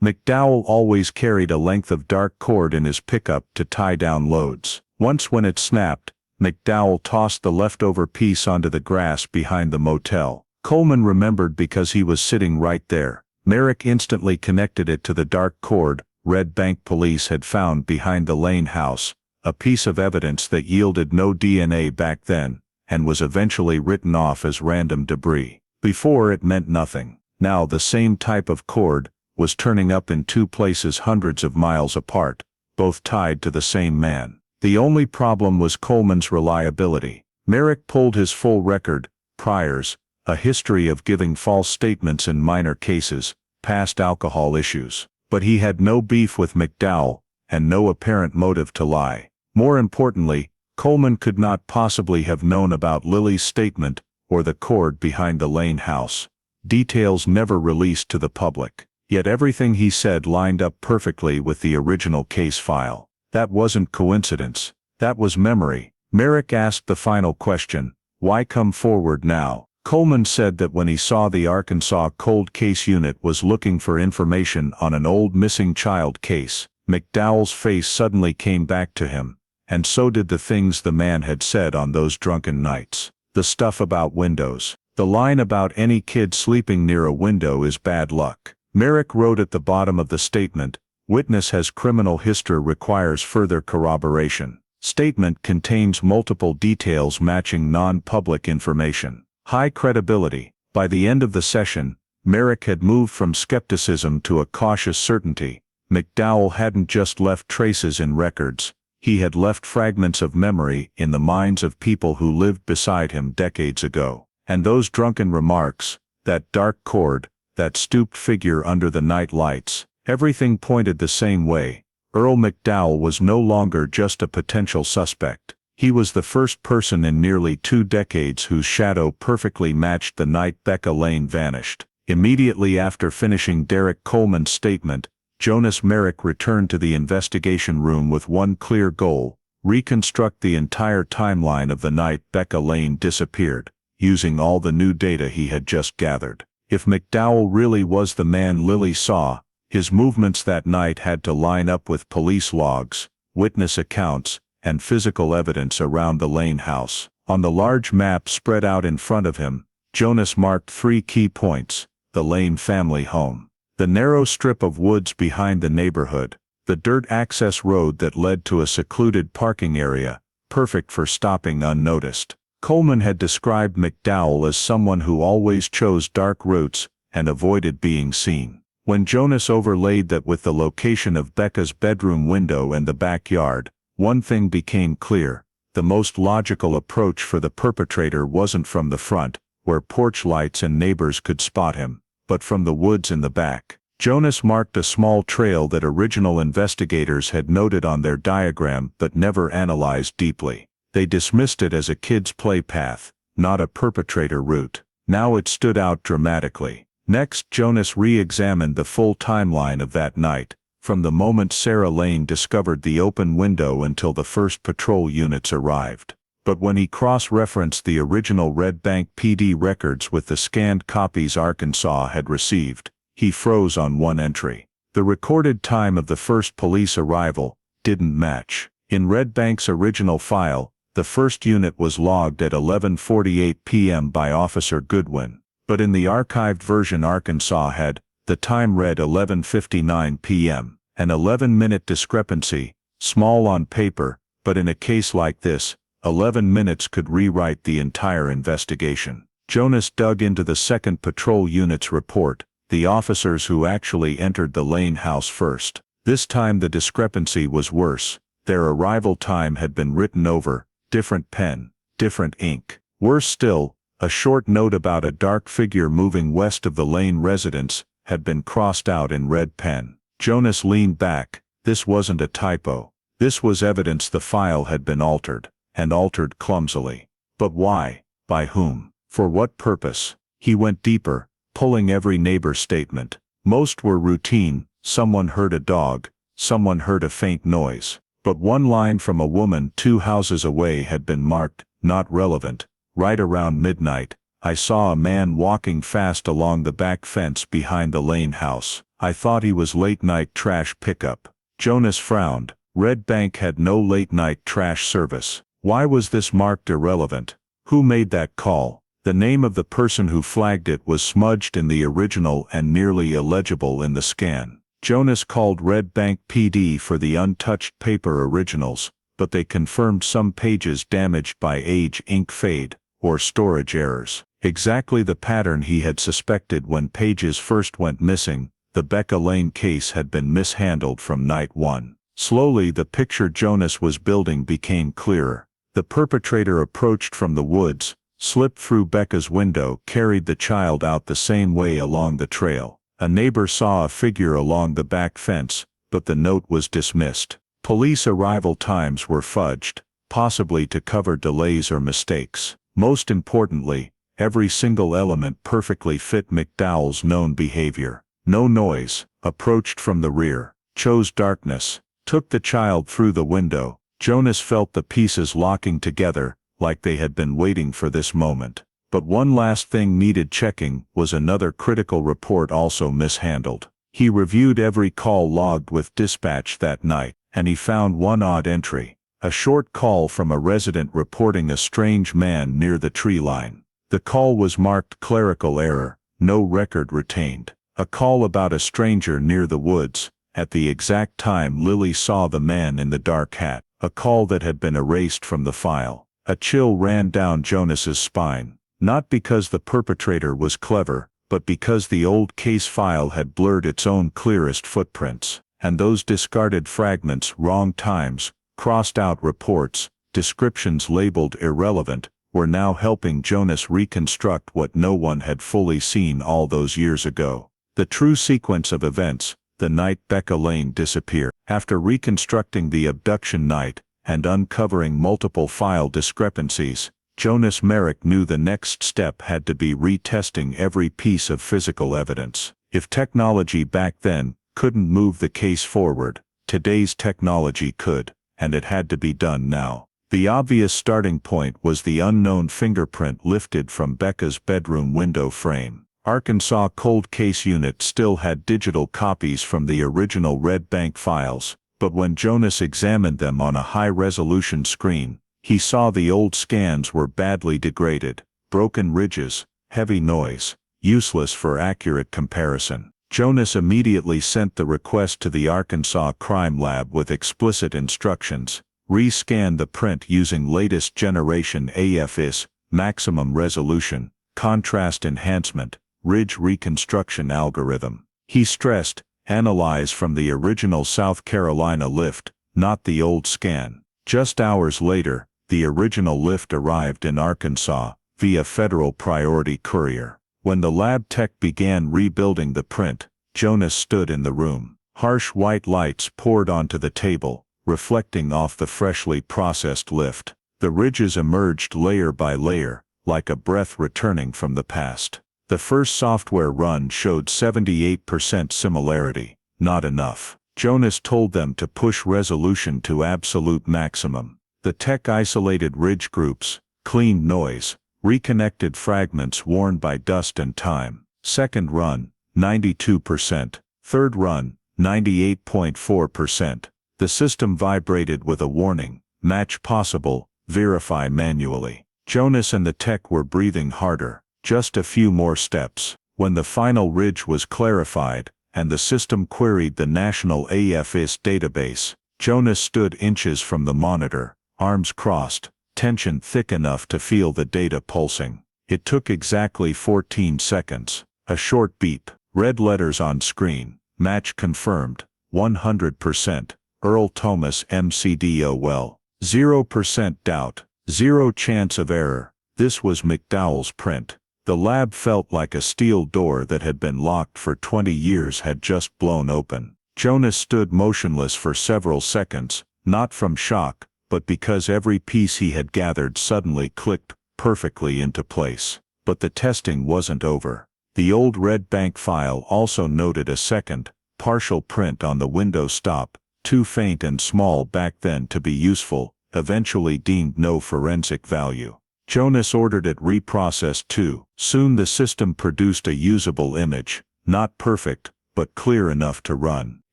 McDowell always carried a length of dark cord in his pickup to tie down loads. Once when it snapped, McDowell tossed the leftover piece onto the grass behind the motel. Coleman remembered because he was sitting right there. Merrick instantly connected it to the dark cord Red Bank police had found behind the Lane house, a piece of evidence that yielded no DNA back then, and was eventually written off as random debris. Before it meant nothing. Now the same type of cord was turning up in two places hundreds of miles apart, both tied to the same man. The only problem was Coleman's reliability. Merrick pulled his full record, priors, a history of giving false statements in minor cases, past alcohol issues. But he had no beef with McDowell, and no apparent motive to lie. More importantly, Coleman could not possibly have known about Lily's statement or the cord behind the Lane house. Details never released to the public. Yet everything he said lined up perfectly with the original case file. That wasn't coincidence. That was memory. Merrick asked the final question, "Why come forward now?" Coleman said that when he saw the Arkansas Cold Case Unit was looking for information on an old missing child case, McDowell's face suddenly came back to him, and so did the things the man had said on those drunken nights. The stuff about windows. The line about any kid sleeping near a window is bad luck. Merrick wrote at the bottom of the statement, "Witness has criminal history, requires further corroboration." Statement contains multiple details matching non-public information. High credibility. By the end of the session, Merrick had moved from skepticism to a cautious certainty. McDowell hadn't just left traces in records, he had left fragments of memory in the minds of people who lived beside him decades ago. And those drunken remarks, that dark cord, that stooped figure under the night lights, everything pointed the same way. Earl McDowell was no longer just a potential suspect. He was the first person in nearly 2 decades whose shadow perfectly matched the night Becca Lane vanished. Immediately after finishing Derek Coleman's statement, Jonas Merrick returned to the investigation room with one clear goal: reconstruct the entire timeline of the night Becca Lane disappeared, using all the new data he had just gathered. If McDowell really was the man Lily saw, his movements that night had to line up with police logs, witness accounts, and physical evidence around the Lane house. On the large map spread out in front of him, Jonas marked 3 key points: the Lane family home, the narrow strip of woods behind the neighborhood, the dirt access road that led to a secluded parking area, perfect for stopping unnoticed. Coleman had described McDowell as someone who always chose dark routes and avoided being seen. When Jonas overlaid that with the location of Becca's bedroom window and the backyard, one thing became clear: the most logical approach for the perpetrator wasn't from the front, where porch lights and neighbors could spot him, but from the woods in the back. Jonas marked a small trail that original investigators had noted on their diagram but never analyzed deeply. They dismissed it as a kid's play path, not a perpetrator route. Now it stood out dramatically. Next, Jonas re-examined the full timeline of that night, from the moment Sarah Lane discovered the open window until the first patrol units arrived. But when he cross-referenced the original Red Bank PD records with the scanned copies Arkansas had received, he froze on one entry. The recorded time of the first police arrival didn't match. In Red Bank's original file, the first unit was logged at 11:48 p.m. by Officer Goodwin, but in the archived version Arkansas had, the time read 11:59 p.m. An 11-minute discrepancy, small on paper, but in a case like this, 11 minutes could rewrite the entire investigation. Jonas dug into the second patrol unit's report, the officers who actually entered the Lane house first. This time the discrepancy was worse. Their arrival time had been written over, different pen, different ink. Worse still, a short note about a dark figure moving west of the Lane residence had been crossed out in red pen. Jonas leaned back. This wasn't a typo. This was evidence the file had been altered, and altered clumsily. But why? By whom? For what purpose? He went deeper, pulling every neighbor's statement. Most were routine: someone heard a dog, someone heard a faint noise. But one line from a woman 2 houses away had been marked, not relevant. Right around midnight, I saw a man walking fast along the back fence behind the Lane house. I thought he was late-night trash pickup. Jonas frowned. Red Bank had no late-night trash service. Why was this marked irrelevant? Who made that call? The name of the person who flagged it was smudged in the original and nearly illegible in the scan. Jonas called Red Bank PD for the untouched paper originals, but they confirmed some pages damaged by age, ink fade, or storage errors. Exactly the pattern he had suspected when pages first went missing. The Becca Lane case had been mishandled from night 1. Slowly the picture Jonas was building became clearer. The perpetrator approached from the woods, slipped through Becca's window, carried the child out the same way along the trail. A neighbor saw a figure along the back fence, but the note was dismissed. Police arrival times were fudged, possibly to cover delays or mistakes. Most importantly, every single element perfectly fit McDowell's known behavior. No noise, approached from the rear, chose darkness, took the child through the window. Jonas felt the pieces locking together, like they had been waiting for this moment. But one last thing needed checking: was another critical report also mishandled? He reviewed every call logged with dispatch that night, and he found one odd entry. A short call from a resident reporting a strange man near the tree line. The call was marked clerical error, no record retained. A call about a stranger near the woods, at the exact time Lily saw the man in the dark hat. A call that had been erased from the file. A chill ran down Jonas's spine. Not because the perpetrator was clever, but because the old case file had blurred its own clearest footprints. And those discarded fragments, wrong times, crossed out reports, descriptions labeled irrelevant, were now helping Jonas reconstruct what no one had fully seen all those years ago. The true sequence of events, the night Becca Lane disappeared. After reconstructing the abduction night, and uncovering multiple file discrepancies, Jonas Merrick knew the next step had to be retesting every piece of physical evidence. If technology back then couldn't move the case forward, today's technology could, and it had to be done now. The obvious starting point was the unknown fingerprint lifted from Becca's bedroom window frame. Arkansas Cold Case Unit still had digital copies from the original Red Bank files, but when Jonas examined them on a high-resolution screen, he saw the old scans were badly degraded, broken ridges, heavy noise, useless for accurate comparison. Jonas immediately sent the request to the Arkansas Crime Lab with explicit instructions: rescan the print using latest generation AFIS, maximum resolution, contrast enhancement, ridge reconstruction algorithm. He stressed, analyze from the original South Carolina lift, not the old scan. Just hours later, the original lift arrived in Arkansas, via federal priority courier. When the lab tech began rebuilding the print, Jonas stood in the room. Harsh white lights poured onto the table, reflecting off the freshly processed lift. The ridges emerged layer by layer, like a breath returning from the past. The first software run showed 78% similarity. Not enough. Jonas told them to push resolution to absolute maximum. The tech isolated ridge groups, cleaned noise, reconnected fragments worn by dust and time. Second run, 92%. Third run, 98.4%. The system vibrated with a warning: match possible, verify manually. Jonas and the tech were breathing harder. Just a few more steps. When the final ridge was clarified, and the system queried the national AFIS database, Jonas stood inches from the monitor, arms crossed, tension thick enough to feel the data pulsing. It took exactly 14 seconds. A short beep. Red letters on screen. Match confirmed. 100%. Earl Thomas MCDOL. 0% doubt. 0 chance of error. This was McDowell's print. The lab felt like a steel door that had been locked for 20 years had just blown open. Jonas stood motionless for several seconds, not from shock, but because every piece he had gathered suddenly clicked perfectly into place. But the testing wasn't over. The old Red Bank file also noted a second, partial print on the window stop, too faint and small back then to be useful, eventually deemed no forensic value. Jonas ordered it reprocessed too. Soon the system produced a usable image, not perfect, but clear enough to run.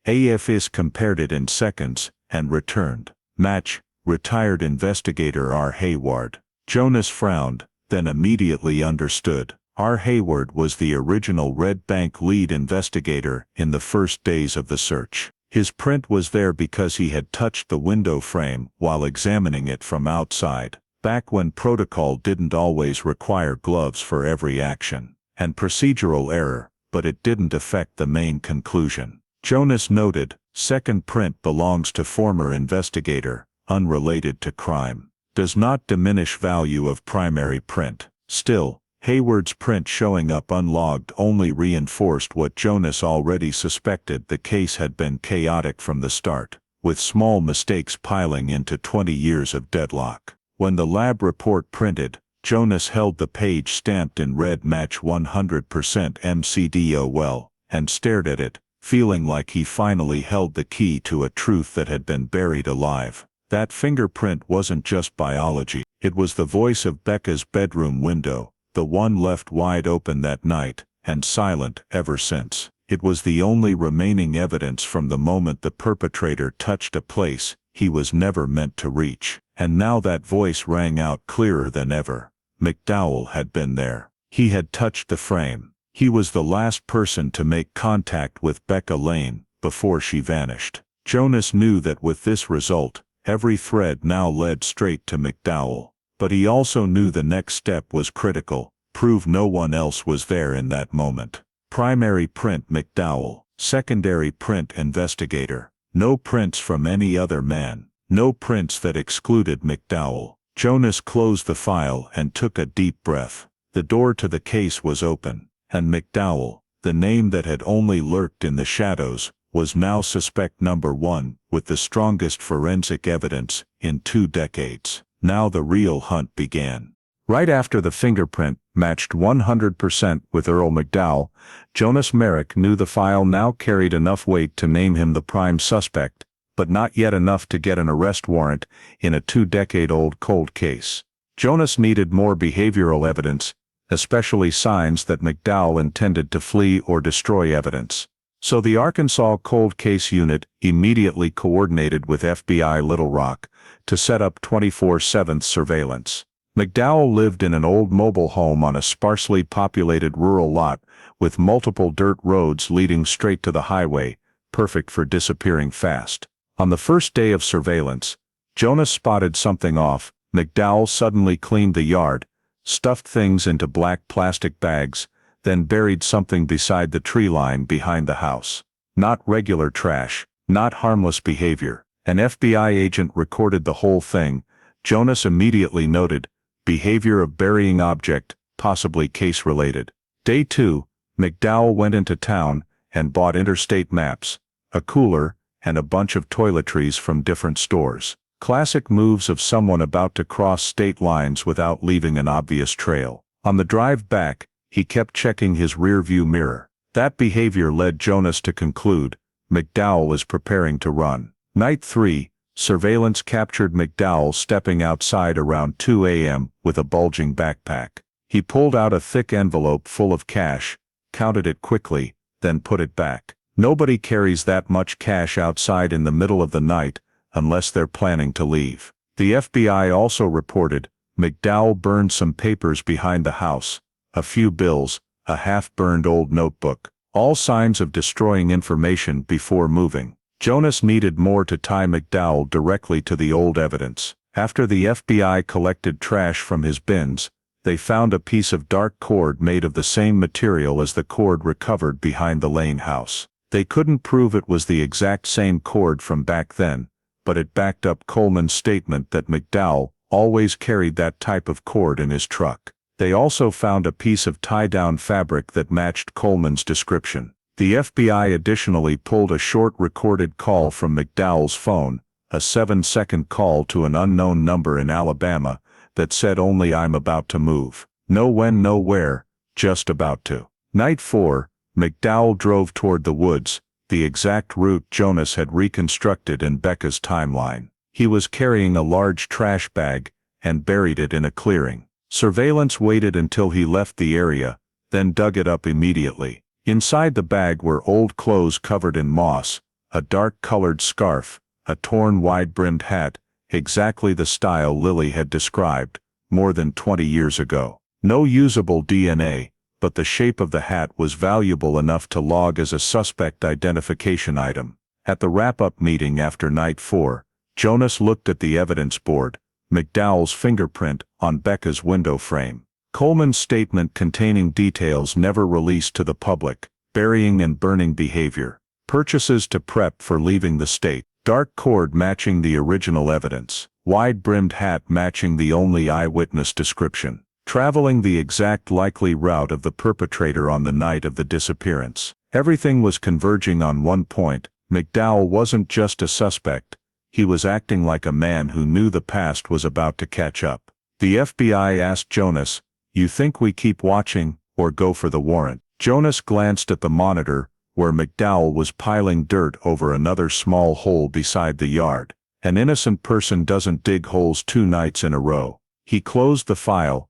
AFIS compared it in seconds, and returned. Match, retired investigator R. Hayward. Jonas frowned, then immediately understood. R. Hayward was the original Red Bank lead investigator in the first days of the search. His print was there because he had touched the window frame while examining it from outside. Back when protocol didn't always require gloves for every action, and procedural error, but it didn't affect the main conclusion. Jonas noted, second print belongs to former investigator, unrelated to crime. Does not diminish value of primary print. Still, Hayward's print showing up unlogged only reinforced what Jonas already suspected: the case had been chaotic from the start, with small mistakes piling into 20 years of deadlock. When the lab report printed, Jonas held the page stamped in red match 100% MCDOL, and stared at it, feeling like he finally held the key to a truth that had been buried alive. That fingerprint wasn't just biology, it was the voice of Becca's bedroom window, the one left wide open that night, and silent ever since. It was the only remaining evidence from the moment the perpetrator touched a place he was never meant to reach. And now that voice rang out clearer than ever. McDowell had been there. He had touched the frame. He was the last person to make contact with Becca Lane before she vanished. Jonas knew that with this result, every thread now led straight to McDowell. But he also knew the next step was critical: prove no one else was there in that moment. Primary print McDowell, secondary print investigator. No prints from any other man. No prints that excluded McDowell. Jonas closed the file and took a deep breath. The door to the case was open, and McDowell, the name that had only lurked in the shadows, was now suspect number 1, with the strongest forensic evidence in 2 decades. Now the real hunt began. Right after the fingerprint matched 100% with Earl McDowell, Jonas Merrick knew the file now carried enough weight to name him the prime suspect, but not yet enough to get an arrest warrant in a 2-decade-old cold case. Jonas needed more behavioral evidence, especially signs that McDowell intended to flee or destroy evidence. So the Arkansas Cold Case Unit immediately coordinated with FBI Little Rock to set up 24/7 surveillance. McDowell lived in an old mobile home on a sparsely populated rural lot with multiple dirt roads leading straight to the highway, perfect for disappearing fast. On the first day of surveillance, Jonas spotted something off. McDowell suddenly cleaned the yard, stuffed things into black plastic bags, then buried something beside the tree line behind the house. Not regular trash, not harmless behavior. An FBI agent recorded the whole thing. Jonas immediately noted, behavior of burying object, possibly case-related. Day 2, McDowell went into town and bought interstate maps, a cooler, and a bunch of toiletries from different stores. Classic moves of someone about to cross state lines without leaving an obvious trail. On the drive back, he kept checking his rearview mirror. That behavior led Jonas to conclude, McDowell is preparing to run. Night 3, surveillance captured McDowell stepping outside around 2 a.m. with a bulging backpack. He pulled out a thick envelope full of cash, counted it quickly, then put it back. Nobody carries that much cash outside in the middle of the night, unless they're planning to leave. The FBI also reported, McDowell burned some papers behind the house, a few bills, a half-burned old notebook, all signs of destroying information before moving. Jonas needed more to tie McDowell directly to the old evidence. After the FBI collected trash from his bins, they found a piece of dark cord made of the same material as the cord recovered behind the Lane house. They couldn't prove it was the exact same cord from back then, but it backed up Coleman's statement that McDowell always carried that type of cord in his truck. They also found a piece of tie-down fabric that matched Coleman's description. The FBI additionally pulled a short recorded call from McDowell's phone, a 7-second call to an unknown number in Alabama, that said only "I'm about to move. No when, no where, just about to." Night 4, McDowell drove toward the woods, the exact route Jonas had reconstructed in Becca's timeline. He was carrying a large trash bag and buried it in a clearing. Surveillance waited until he left the area, then dug it up immediately. Inside the bag were old clothes covered in moss, a dark-colored scarf, a torn wide-brimmed hat, exactly the style Lily had described, more than 20 years ago. No usable DNA, but the shape of the hat was valuable enough to log as a suspect identification item. At the wrap-up meeting after Night 4, Jonas looked at the evidence board, McDowell's fingerprint on Becca's window frame. Coleman's statement containing details never released to the public, burying and burning behavior, purchases to prep for leaving the state, dark cord matching the original evidence, wide-brimmed hat matching the only eyewitness description, traveling the exact likely route of the perpetrator on the night of the disappearance. Everything was converging on one point: McDowell wasn't just a suspect, he was acting like a man who knew the past was about to catch up. The FBI asked Jonas, "You think we keep watching, or go for the warrant?" Jonas glanced at the monitor, where McDowell was piling dirt over another small hole beside the yard. An innocent person doesn't dig holes 2 nights in a row. He closed the file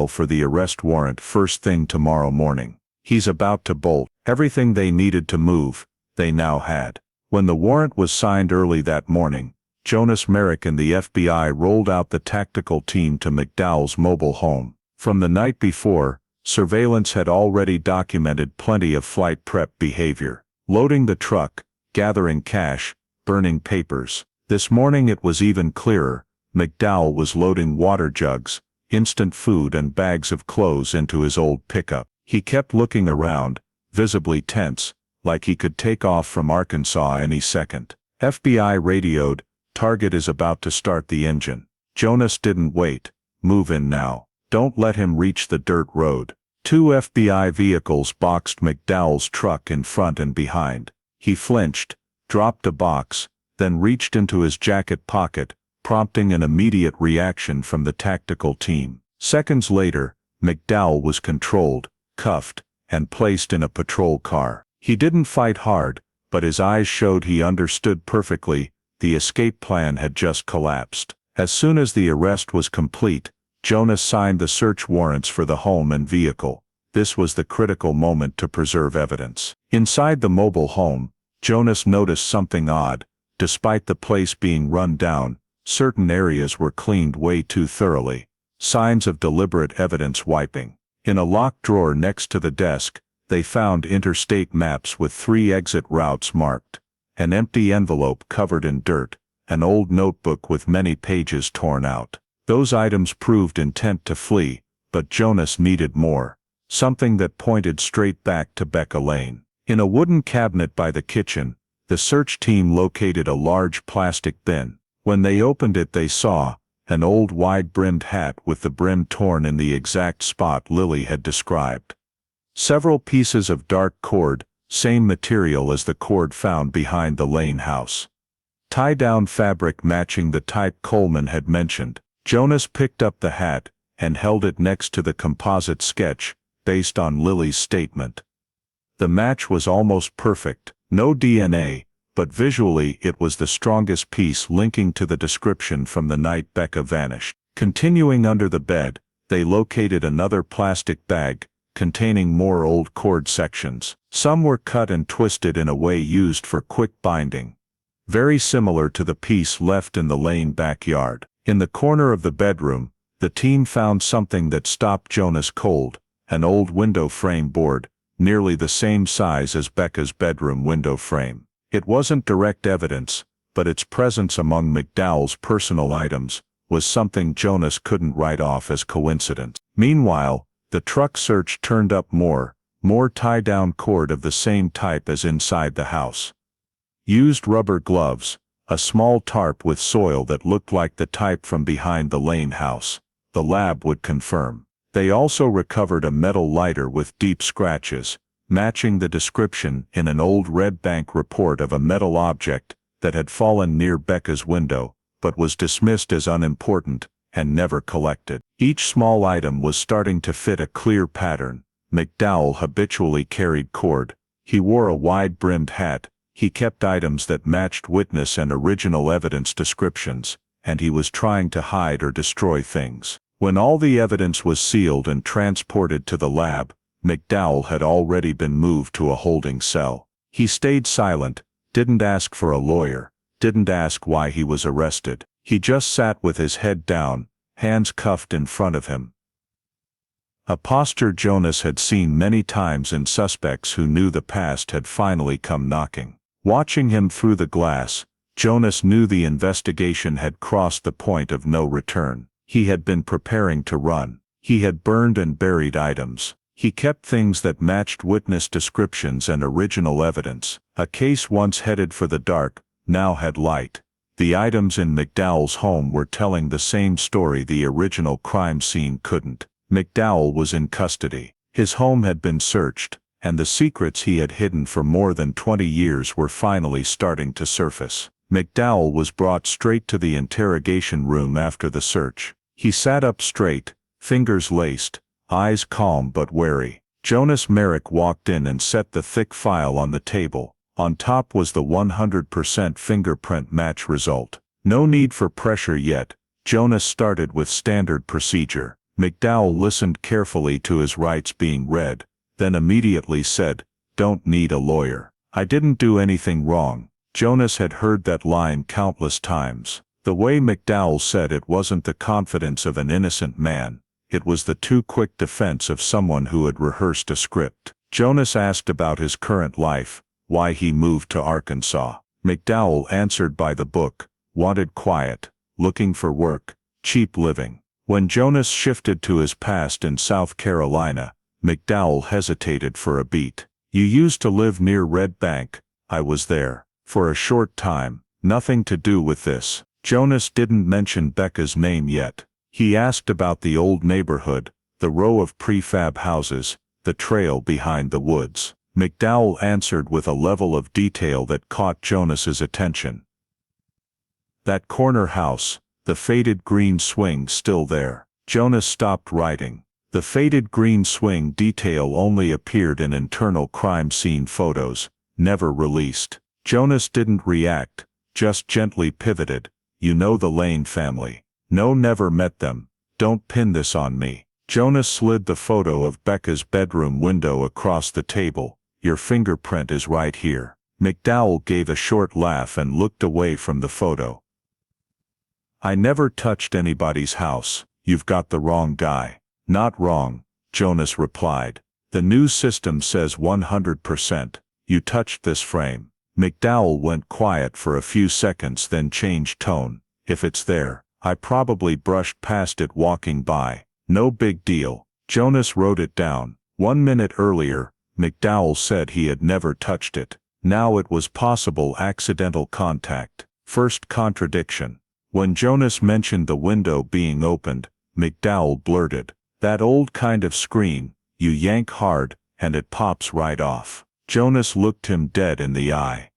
for the arrest warrant first thing tomorrow morning. He's about to bolt. Everything they needed to move, they now had. When the warrant was signed early that morning, Jonas Merrick and the FBI rolled out the tactical team to McDowell's mobile home. From the night before, surveillance had already documented plenty of flight prep behavior. Loading the truck, gathering cash, burning papers. This morning it was even clearer. McDowell was loading water jugs, instant food and bags of clothes into his old pickup. He kept looking around, visibly tense, like he could take off from Arkansas any second. FBI radioed, "Target is about to start the engine." Jonas didn't wait. "Move in now. Don't let him reach the dirt road." 2 FBI vehicles boxed McDowell's truck in front and behind. He flinched, dropped a box, then reached into his jacket pocket, prompting an immediate reaction from the tactical team. Seconds later, McDowell was controlled, cuffed, and placed in a patrol car. He didn't fight hard, but his eyes showed he understood perfectly. The escape plan had just collapsed. As soon as the arrest was complete, Jonas signed the search warrants for the home and vehicle. This was the critical moment to preserve evidence. Inside the mobile home, Jonas noticed something odd. Despite the place being run down, certain areas were cleaned way too thoroughly. Signs of deliberate evidence wiping. In a locked drawer next to the desk, they found interstate maps with 3 exit routes marked, an empty envelope covered in dirt, an old notebook with many pages torn out. Those items proved intent to flee, but Jonas needed more. Something that pointed straight back to Becca Lane. In a wooden cabinet by the kitchen, the search team located a large plastic bin. When they opened it, they saw an old wide-brimmed hat with the brim torn in the exact spot Lily had described. Several pieces of dark cord, same material as the cord found behind the Lane house. Tie-down fabric matching the type Coleman had mentioned. Jonas picked up the hat and held it next to the composite sketch, based on Lily's statement. The match was almost perfect, no DNA, but visually it was the strongest piece linking to the description from the night Becca vanished. Continuing under the bed, they located another plastic bag, containing more old cord sections. Some were cut and twisted in a way used for quick binding. Very similar to the piece left in the Lane backyard. In the corner of the bedroom, the team found something that stopped Jonas cold, an old window frame board, nearly the same size as Becca's bedroom window frame. It wasn't direct evidence, but its presence among McDowell's personal items was something Jonas couldn't write off as coincidence. Meanwhile, the truck search turned up more tie-down cord of the same type as inside the house. Used rubber gloves, a small tarp with soil that looked like the type from behind the Lane house. The lab would confirm. They also recovered a metal lighter with deep scratches, matching the description in an old Red Bank report of a metal object that had fallen near Becca's window, but was dismissed as unimportant and never collected. Each small item was starting to fit a clear pattern. McDowell habitually carried cord. He wore a wide-brimmed hat. He kept items that matched witness and original evidence descriptions, and he was trying to hide or destroy things. When all the evidence was sealed and transported to the lab, McDowell had already been moved to a holding cell. He stayed silent, didn't ask for a lawyer, didn't ask why he was arrested. He just sat with his head down, hands cuffed in front of him. A posture Jonas had seen many times in suspects who knew the past had finally come knocking. Watching him through the glass, Jonas knew the investigation had crossed the point of no return. He had been preparing to run. He had burned and buried items. He kept things that matched witness descriptions and original evidence. A case once headed for the dark, now had light. The items in McDowell's home were telling the same story the original crime scene couldn't. McDowell was in custody. His home had been searched, and the secrets he had hidden for more than 20 years were finally starting to surface. McDowell was brought straight to the interrogation room after the search. He sat up straight, fingers laced, eyes calm but wary. Jonas Merrick walked in and set the thick file on the table. On top was the 100% fingerprint match result. No need for pressure yet. Jonas started with standard procedure. McDowell listened carefully to his rights being read, then immediately said, "Don't need a lawyer. I didn't do anything wrong." Jonas had heard that line countless times. The way McDowell said it wasn't the confidence of an innocent man. It was the too quick defense of someone who had rehearsed a script. Jonas asked about his current life, why he moved to Arkansas. McDowell answered by the book, wanted quiet, looking for work, cheap living. When Jonas shifted to his past in South Carolina, McDowell hesitated for a beat. "You used to live near Red Bank." "I was there. For a short time. Nothing to do with this." Jonas didn't mention Becca's name yet. He asked about the old neighborhood, the row of prefab houses, the trail behind the woods. McDowell answered with a level of detail that caught Jonas's attention. That corner house, the faded green swing still there. Jonas stopped writing. The faded green swing detail only appeared in internal crime scene photos, never released. Jonas didn't react, just gently pivoted. You know the Lane family. No, never met them. Don't pin this on me. Jonas slid the photo of Becca's bedroom window across the table. Your fingerprint is right here. McDowell gave a short laugh and looked away from the photo. I never touched anybody's house. You've got the wrong guy. Not wrong, Jonas replied. The new system says 100%. You touched this frame. McDowell went quiet for a few seconds, then changed tone. If it's there, I probably brushed past it walking by. No big deal. Jonas wrote it down. 1 minute earlier, McDowell said he had never touched it. Now it was possible accidental contact. First contradiction. When Jonas mentioned the window being opened, McDowell blurted, "That old kind of screen, you yank hard, and it pops right off." Jonas looked him dead in the eye.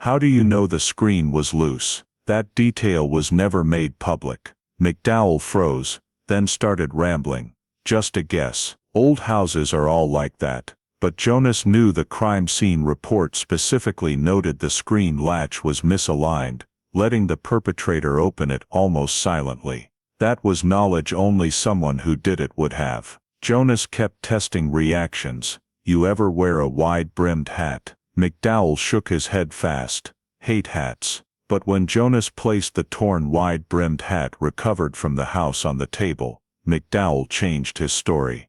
How do you know the screen was loose? That detail was never made public. McDowell froze, then started rambling. Just a guess. Old houses are all like that. But Jonas knew the crime scene report specifically noted the screen latch was misaligned, letting the perpetrator open it almost silently. That was knowledge only someone who did it would have. Jonas kept testing reactions. You ever wear a wide-brimmed hat? McDowell shook his head fast. Hate hats. But when Jonas placed the torn wide-brimmed hat recovered from the house on the table, McDowell changed his story.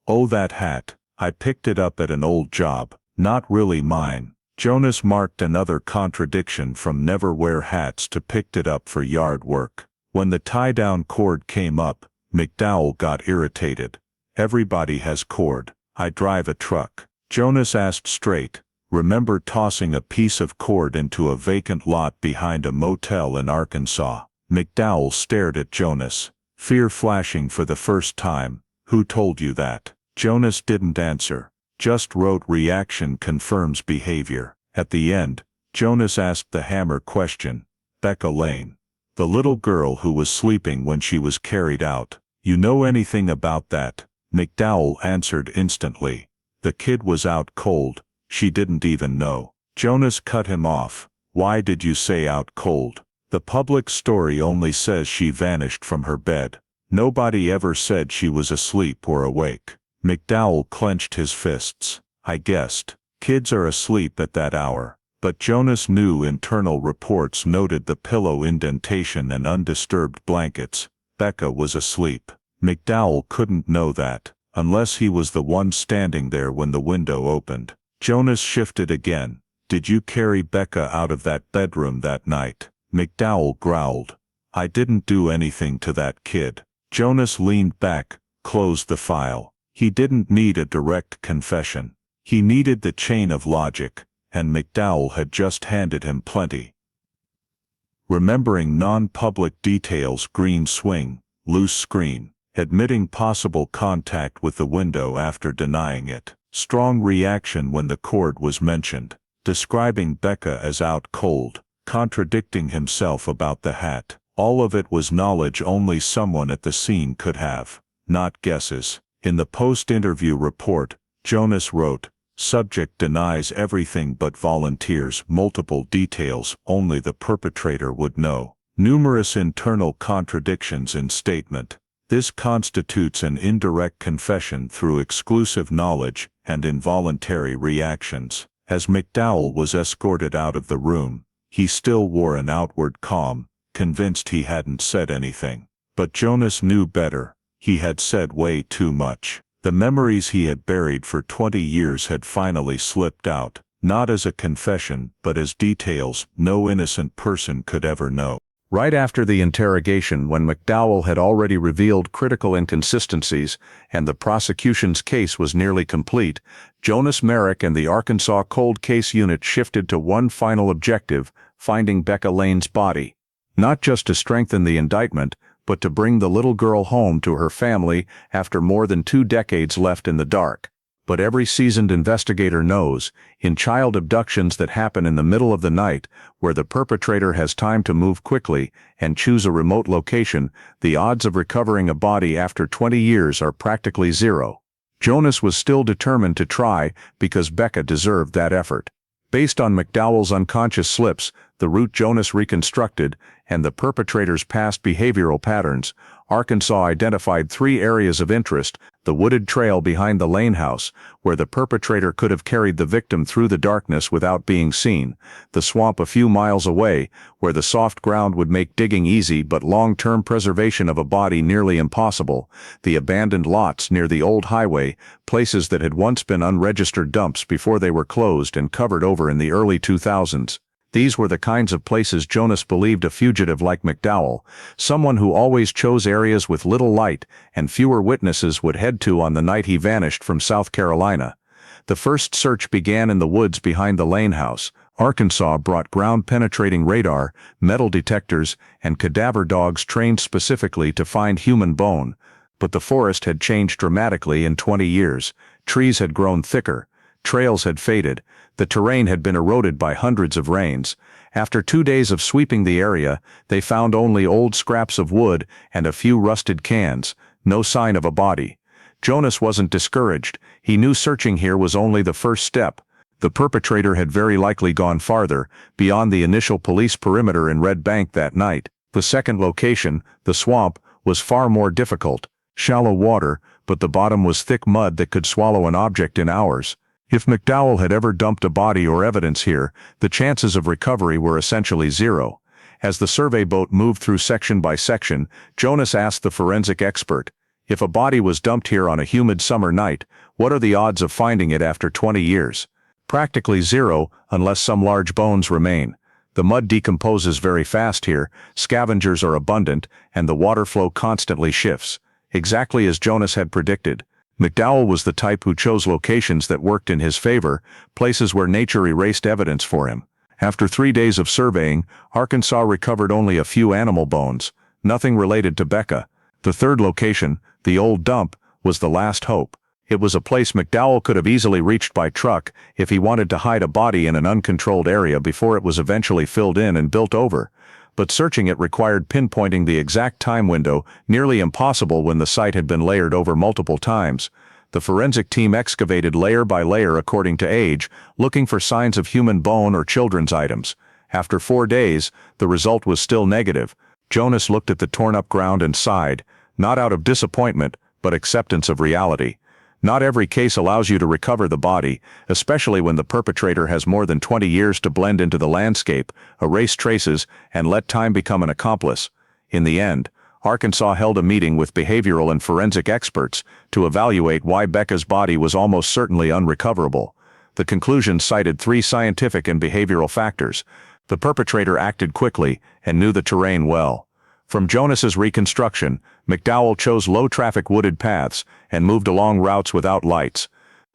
Oh, that hat. I picked it up at an old job. Not really mine. Jonas marked another contradiction from never wear hats to picked it up for yard work. When the tie-down cord came up, McDowell got irritated. Everybody has cord. I drive a truck. Jonas asked straight, remember tossing a piece of cord into a vacant lot behind a motel in Arkansas? McDowell stared at Jonas, fear flashing for the first time. Who told you that? Jonas didn't answer, just wrote reaction confirms behavior. At the end, Jonas asked the hammer question. Becca Lane. The little girl who was sleeping when she was carried out. You know anything about that? McDowell answered instantly. The kid was out cold. She didn't even know. Jonas cut him off. Why did you say out cold? The public story only says she vanished from her bed. Nobody ever said she was asleep or awake. McDowell clenched his fists. I guessed. Kids are asleep at that hour. But Jonas knew internal reports noted the pillow indentation and undisturbed blankets. Becca was asleep. McDowell couldn't know that, unless he was the one standing there when the window opened. Jonas shifted again. Did you carry Becca out of that bedroom that night? McDowell growled. I didn't do anything to that kid. Jonas leaned back, closed the file. He didn't need a direct confession. He needed the chain of logic, and McDowell had just handed him plenty. Remembering non-public details, green swing, loose screen, admitting possible contact with the window after denying it, strong reaction when the cord was mentioned, describing Becca as out cold, contradicting himself about the hat. All of it was knowledge only someone at the scene could have, not guesses. In the post-interview report, Jonas wrote, subject denies everything but volunteers multiple details only the perpetrator would know. Numerous internal contradictions in statement. This constitutes an indirect confession through exclusive knowledge and involuntary reactions. As McDowell was escorted out of the room, he still wore an outward calm, convinced he hadn't said anything. But Jonas knew better. He had said way too much. The memories he had buried for 20 years had finally slipped out, not as a confession but as details no innocent person could ever know. Right after the interrogation, when McDowell had already revealed critical inconsistencies and the prosecution's case was nearly complete, Jonas Merrick and the Arkansas Cold Case Unit shifted to one final objective: finding Becca Lane's body. Not just to strengthen the indictment, but to bring the little girl home to her family after more than 2 decades left in the dark. But every seasoned investigator knows, in child abductions that happen in the middle of the night, where the perpetrator has time to move quickly and choose a remote location, the odds of recovering a body after 20 years are practically zero. Jonas was still determined to try because Becca deserved that effort. Based on McDowell's unconscious slips, the route Jonas reconstructed, and the perpetrator's past behavioral patterns, Arkansas identified 3 areas of interest: the wooded trail behind the Lane house, where the perpetrator could have carried the victim through the darkness without being seen; the swamp a few miles away, where the soft ground would make digging easy but long-term preservation of a body nearly impossible; the abandoned lots near the old highway, places that had once been unregistered dumps before they were closed and covered over in the early 2000s. These were the kinds of places Jonas believed a fugitive like McDowell, someone who always chose areas with little light and fewer witnesses, would head to on the night he vanished from South Carolina. The first search began in the woods behind the Lane house. Arkansas brought ground-penetrating radar, metal detectors, and cadaver dogs trained specifically to find human bone. But the forest had changed dramatically in 20 years. Trees had grown thicker. Trails had faded. The terrain had been eroded by hundreds of rains. After 2 days of sweeping the area, they found only old scraps of wood and a few rusted cans, no sign of a body. Jonas wasn't discouraged. He knew searching here was only the first step. The perpetrator had very likely gone farther, beyond the initial police perimeter in Red Bank that night. The second location, the swamp, was far more difficult. Shallow water, but the bottom was thick mud that could swallow an object in hours. If McDowell had ever dumped a body or evidence here, the chances of recovery were essentially zero. As the survey boat moved through section by section, Jonas asked the forensic expert, "If a body was dumped here on a humid summer night, what are the odds of finding it after 20 years?" "Practically zero, unless some large bones remain. The mud decomposes very fast here, scavengers are abundant, and the water flow constantly shifts." Exactly as Jonas had predicted. McDowell was the type who chose locations that worked in his favor, places where nature erased evidence for him. After 3 days of surveying, Arkansas recovered only a few animal bones, nothing related to Becca. The third location, the old dump, was the last hope. It was a place McDowell could have easily reached by truck if he wanted to hide a body in an uncontrolled area before it was eventually filled in and built over. But searching it required pinpointing the exact time window, nearly impossible when the site had been layered over multiple times. The forensic team excavated layer by layer according to age, looking for signs of human bone or children's items. After 4 days, the result was still negative. Jonas looked at the torn-up ground and sighed, not out of disappointment, but acceptance of reality. Not every case allows you to recover the body, especially when the perpetrator has more than 20 years to blend into the landscape, erase traces, and let time become an accomplice. In the end, Arkansas held a meeting with behavioral and forensic experts to evaluate why Becca's body was almost certainly unrecoverable. The conclusion cited 3 scientific and behavioral factors. The perpetrator acted quickly and knew the terrain well. From Jonas's reconstruction, McDowell chose low-traffic wooded paths and moved along routes without lights.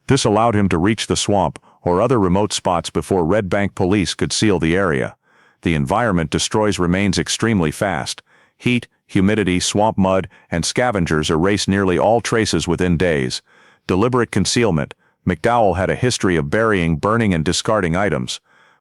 This allowed him to reach the swamp or other remote spots before Red Bank police could seal the area. The environment destroys remains extremely fast. Heat, humidity, swamp mud, and scavengers erase nearly all traces within days. Deliberate concealment. McDowell had a history of burying, burning, and discarding items.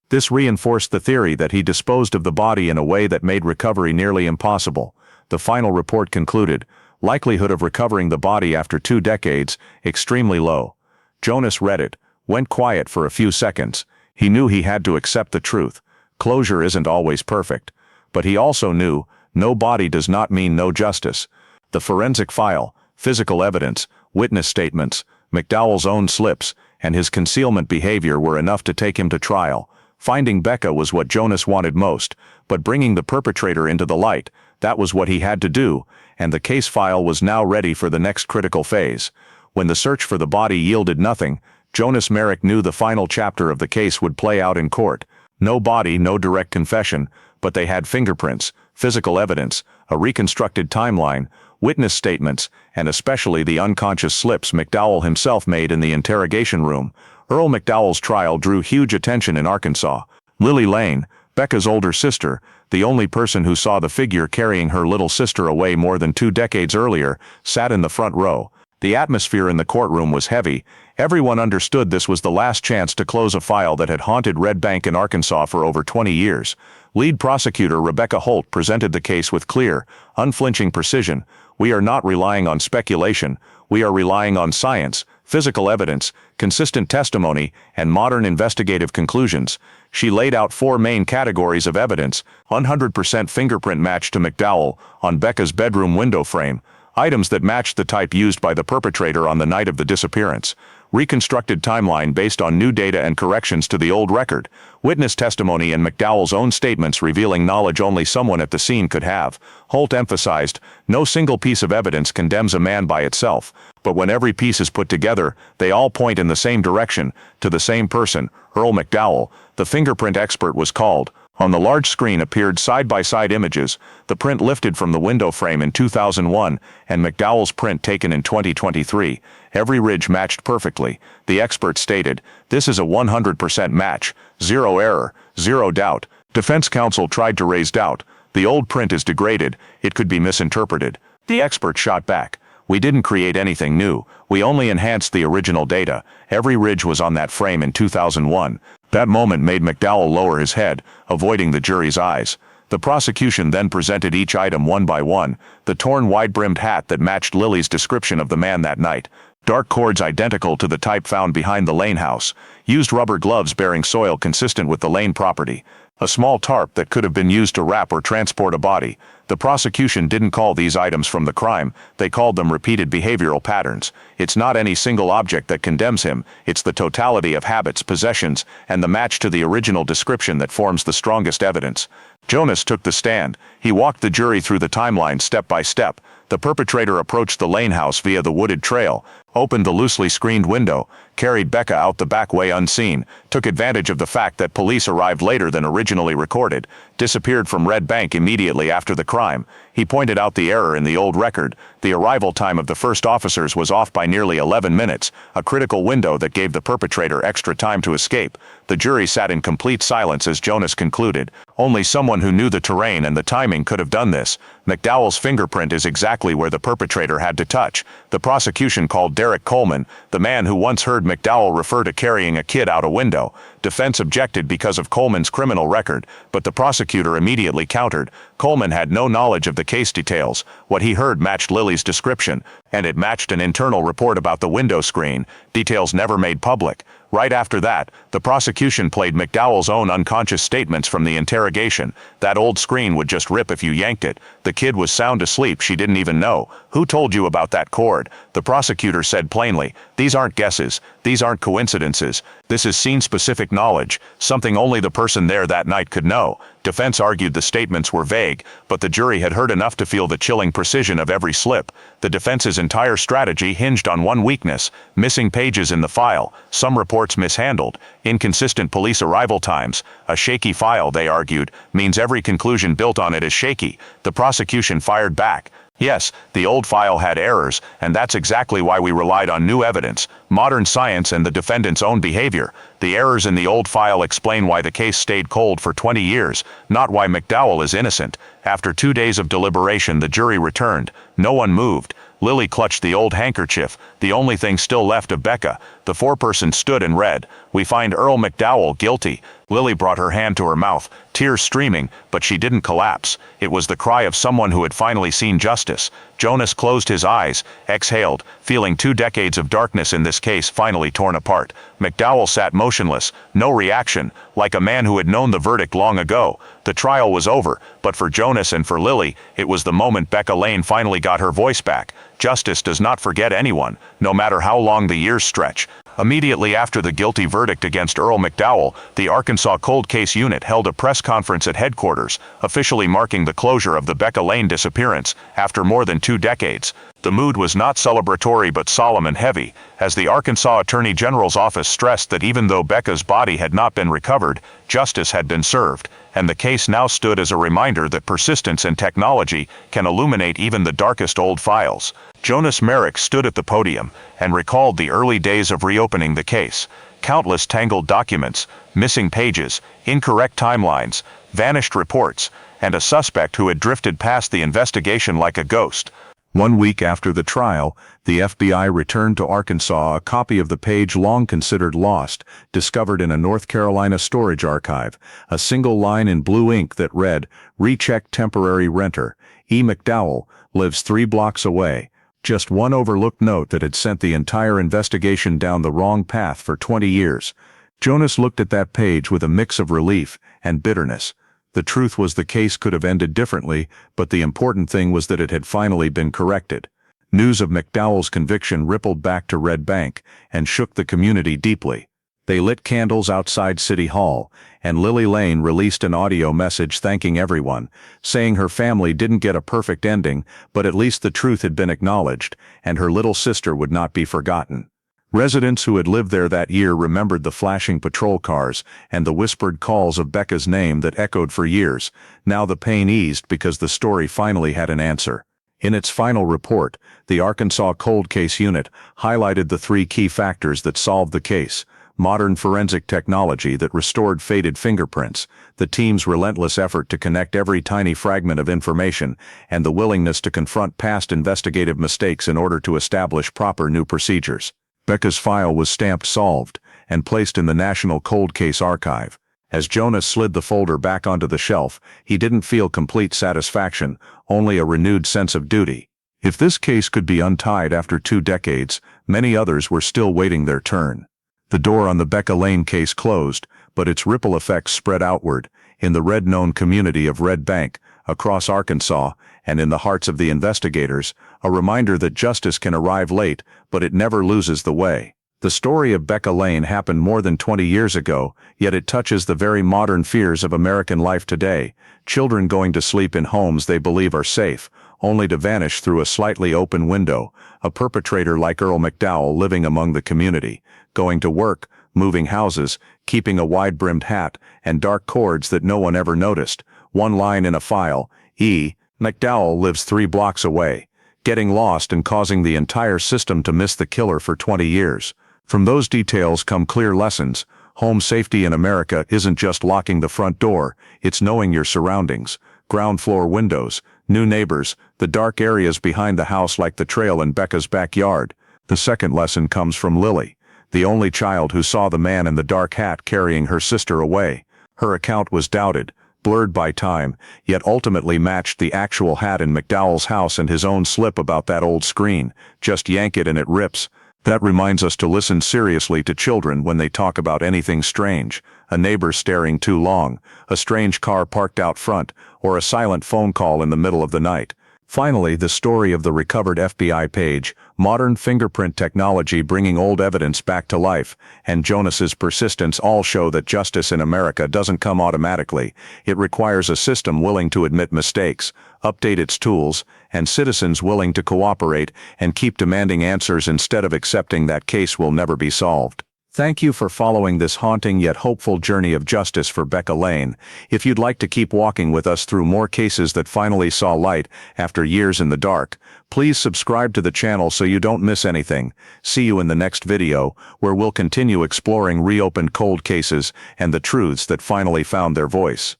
This reinforced the theory that he disposed of the body in a way that made recovery nearly impossible. The final report concluded, likelihood of recovering the body after 2 decades, extremely low. Jonas read it, went quiet for a few seconds. He knew he had to accept the truth. Closure isn't always perfect. But he also knew, no body does not mean no justice. The forensic file, physical evidence, witness statements, McDowell's own slips, and his concealment behavior were enough to take him to trial. Finding Becca was what Jonas wanted most, but bringing the perpetrator into the light, that was what he had to do, and the case file was now ready for the next critical phase. When the search for the body yielded nothing, Jonas Merrick knew the final chapter of the case would play out in court. No body, no direct confession, but they had fingerprints, physical evidence, a reconstructed timeline, witness statements, and especially the unconscious slips McDowell himself made in the interrogation room. Earl McDowell's trial drew huge attention in Arkansas. Lily Lane, Becca's older sister, the only person who saw the figure carrying her little sister away more than 2 decades earlier, sat in the front row. The atmosphere in the courtroom was heavy. Everyone understood this was the last chance to close a file that had haunted Red Bank in Arkansas for over 20 years. Lead prosecutor Rebecca Holt presented the case with clear, unflinching precision. "We are not relying on speculation. We are relying on science, physical evidence, consistent testimony, and modern investigative conclusions." She laid out 4 main categories of evidence: 100% fingerprint match to McDowell on Becca's bedroom window frame, items that matched the type used by the perpetrator on the night of the disappearance, reconstructed timeline based on new data and corrections to the old record, witness testimony and McDowell's own statements revealing knowledge only someone at the scene could have. Holt emphasized, no single piece of evidence condemns a man by itself, but when every piece is put together, they all point in the same direction, to the same person, Earl McDowell. The fingerprint expert was called. On the large screen appeared side-by-side images, the print lifted from the window frame in 2001 and McDowell's print taken in 2023. Every ridge matched perfectly. The expert stated, "This is a 100% match, zero error, zero doubt." Defense counsel tried to raise doubt. "The old print is degraded, it could be misinterpreted." The expert shot back, "We didn't create anything new, we only enhanced the original data. Every ridge was on that frame in 2001. That moment made McDowell lower his head, avoiding the jury's eyes. The prosecution then presented each item one by one: the torn wide-brimmed hat that matched Lily's description of the man that night, dark cords identical to the type found behind the Lane house, used rubber gloves bearing soil consistent with the Lane property, a small tarp that could have been used to wrap or transport a body. The prosecution didn't call these items from the crime, they called them repeated behavioral patterns. It's not any single object that condemns him, it's the totality of habits, possessions, and the match to the original description that forms the strongest evidence." Jonas took the stand. He walked the jury through the timeline step by step. The perpetrator approached the Lane house via the wooded trail, opened the loosely screened window, carried Becca out the back way unseen, took advantage of the fact that police arrived later than originally recorded, disappeared from Red Bank immediately after the crime. He pointed out the error in the old record. The arrival time of the first officers was off by nearly 11 minutes, a critical window that gave the perpetrator extra time to escape. The jury sat in complete silence as Jonas concluded. Only someone who knew the terrain and the timing could have done this. McDowell's fingerprint is exactly where the perpetrator had to touch. The prosecution called Derek Coleman, the man who once heard McDowell refer to carrying a kid out a window. Defense objected because of Coleman's criminal record, but the prosecutor immediately countered. Coleman had no knowledge of the case details. What he heard matched Lily's description, and it matched an internal report about the window screen, details never made public. Right after that, the prosecution played McDowell's own unconscious statements from the interrogation. "That old screen would just rip if you yanked it. The kid was sound asleep, she didn't even know. Who told you about that cord?" The prosecutor said plainly, "These aren't guesses, these aren't coincidences. This is scene-specific knowledge, something only the person there that night could know." Defense argued the statements were vague, but the jury had heard enough to feel the chilling precision of every slip. The defense's entire strategy hinged on one weakness: missing pages in the file, some reports mishandled, inconsistent police arrival times. A shaky file, they argued, means every conclusion built on it is shaky. The prosecution fired back. "Yes, the old file had errors, and that's exactly why we relied on new evidence, modern science and the defendant's own behavior. The errors in the old file explain why the case stayed cold for 20 years, not why McDowell is innocent." After 2 days of deliberation, the jury returned. No one moved. Lily clutched the old handkerchief, the only thing still left of Becca. The foreperson stood and read, "We find Earl McDowell guilty." Lily brought her hand to her mouth, tears streaming, but she didn't collapse. It was the cry of someone who had finally seen justice. Jonas closed his eyes, exhaled, feeling 2 decades of darkness in this case finally torn apart. McDowell sat motionless, no reaction, like a man who had known the verdict long ago. The trial was over, but for Jonas and for Lily, it was the moment Becca Lane finally got her voice back. Justice does not forget anyone, no matter how long the years stretch. Immediately after the guilty verdict against Earl McDowell, the Arkansas Cold Case Unit held a press conference at headquarters, officially marking the closure of the Becca Lane disappearance after more than 2 decades. The mood was not celebratory but solemn and heavy, as the Arkansas Attorney General's office stressed that even though Becca's body had not been recovered, justice had been served, and the case now stood as a reminder that persistence and technology can illuminate even the darkest old files. Jonas Merrick stood at the podium and recalled the early days of reopening the case. Countless tangled documents, missing pages, incorrect timelines, vanished reports, and a suspect who had drifted past the investigation like a ghost. 1 week after the trial, the FBI returned to Arkansas a copy of the page long considered lost, discovered in a North Carolina storage archive, a single line in blue ink that read, "Recheck temporary renter, E. McDowell, lives 3 blocks away." Just one overlooked note that had sent the entire investigation down the wrong path for 20 years. Jonas looked at that page with a mix of relief and bitterness. The truth was the case could have ended differently, but the important thing was that it had finally been corrected. News of McDowell's conviction rippled back to Red Bank and shook the community deeply. They lit candles outside City Hall, and Lily Lane released an audio message thanking everyone, saying her family didn't get a perfect ending, but at least the truth had been acknowledged, and her little sister would not be forgotten. Residents who had lived there that year remembered the flashing patrol cars and the whispered calls of Becca's name that echoed for years. Now the pain eased because the story finally had an answer. In its final report, the Arkansas Cold Case Unit highlighted the 3 key factors that solved the case: modern forensic technology that restored faded fingerprints, the team's relentless effort to connect every tiny fragment of information, and the willingness to confront past investigative mistakes in order to establish proper new procedures. Becca's file was stamped solved and placed in the National Cold Case Archive. As Jonas slid the folder back onto the shelf, he didn't feel complete satisfaction, only a renewed sense of duty. If this case could be untied after 2 decades, many others were still waiting their turn. The door on the Becca Lane case closed, but its ripple effects spread outward, in the red-known community of Red Bank, across Arkansas, and in the hearts of the investigators, a reminder that justice can arrive late, but it never loses the way. The story of Becca Lane happened more than 20 years ago, yet it touches the very modern fears of American life today. Children going to sleep in homes they believe are safe, only to vanish through a slightly open window, a perpetrator like Earl McDowell living among the community, going to work, moving houses, keeping a wide-brimmed hat, and dark cords that no one ever noticed. One line in a file, E. McDowell lives 3 blocks away, getting lost and causing the entire system to miss the killer for 20 years. From those details come clear lessons. Home safety in America isn't just locking the front door, it's knowing your surroundings. Ground floor windows, new neighbors, the dark areas behind the house like the trail in Becca's backyard. The second lesson comes from Lily, the only child who saw the man in the dark hat carrying her sister away. Her account was doubted, blurred by time, yet ultimately matched the actual hat in McDowell's house and his own slip about that old screen. Just yank it and it rips. That reminds us to listen seriously to children when they talk about anything strange, a neighbor staring too long, a strange car parked out front, or a silent phone call in the middle of the night. Finally, the story of the recovered FBI page, modern fingerprint technology bringing old evidence back to life, and Jonas's persistence all show that justice in America doesn't come automatically. It requires a system willing to admit mistakes, update its tools, and citizens willing to cooperate and keep demanding answers instead of accepting that case will never be solved. Thank you for following this haunting yet hopeful journey of justice for Becca Lane. If you'd like to keep walking with us through more cases that finally saw light after years in the dark, please subscribe to the channel so you don't miss anything. See you in the next video, where we'll continue exploring reopened cold cases and the truths that finally found their voice.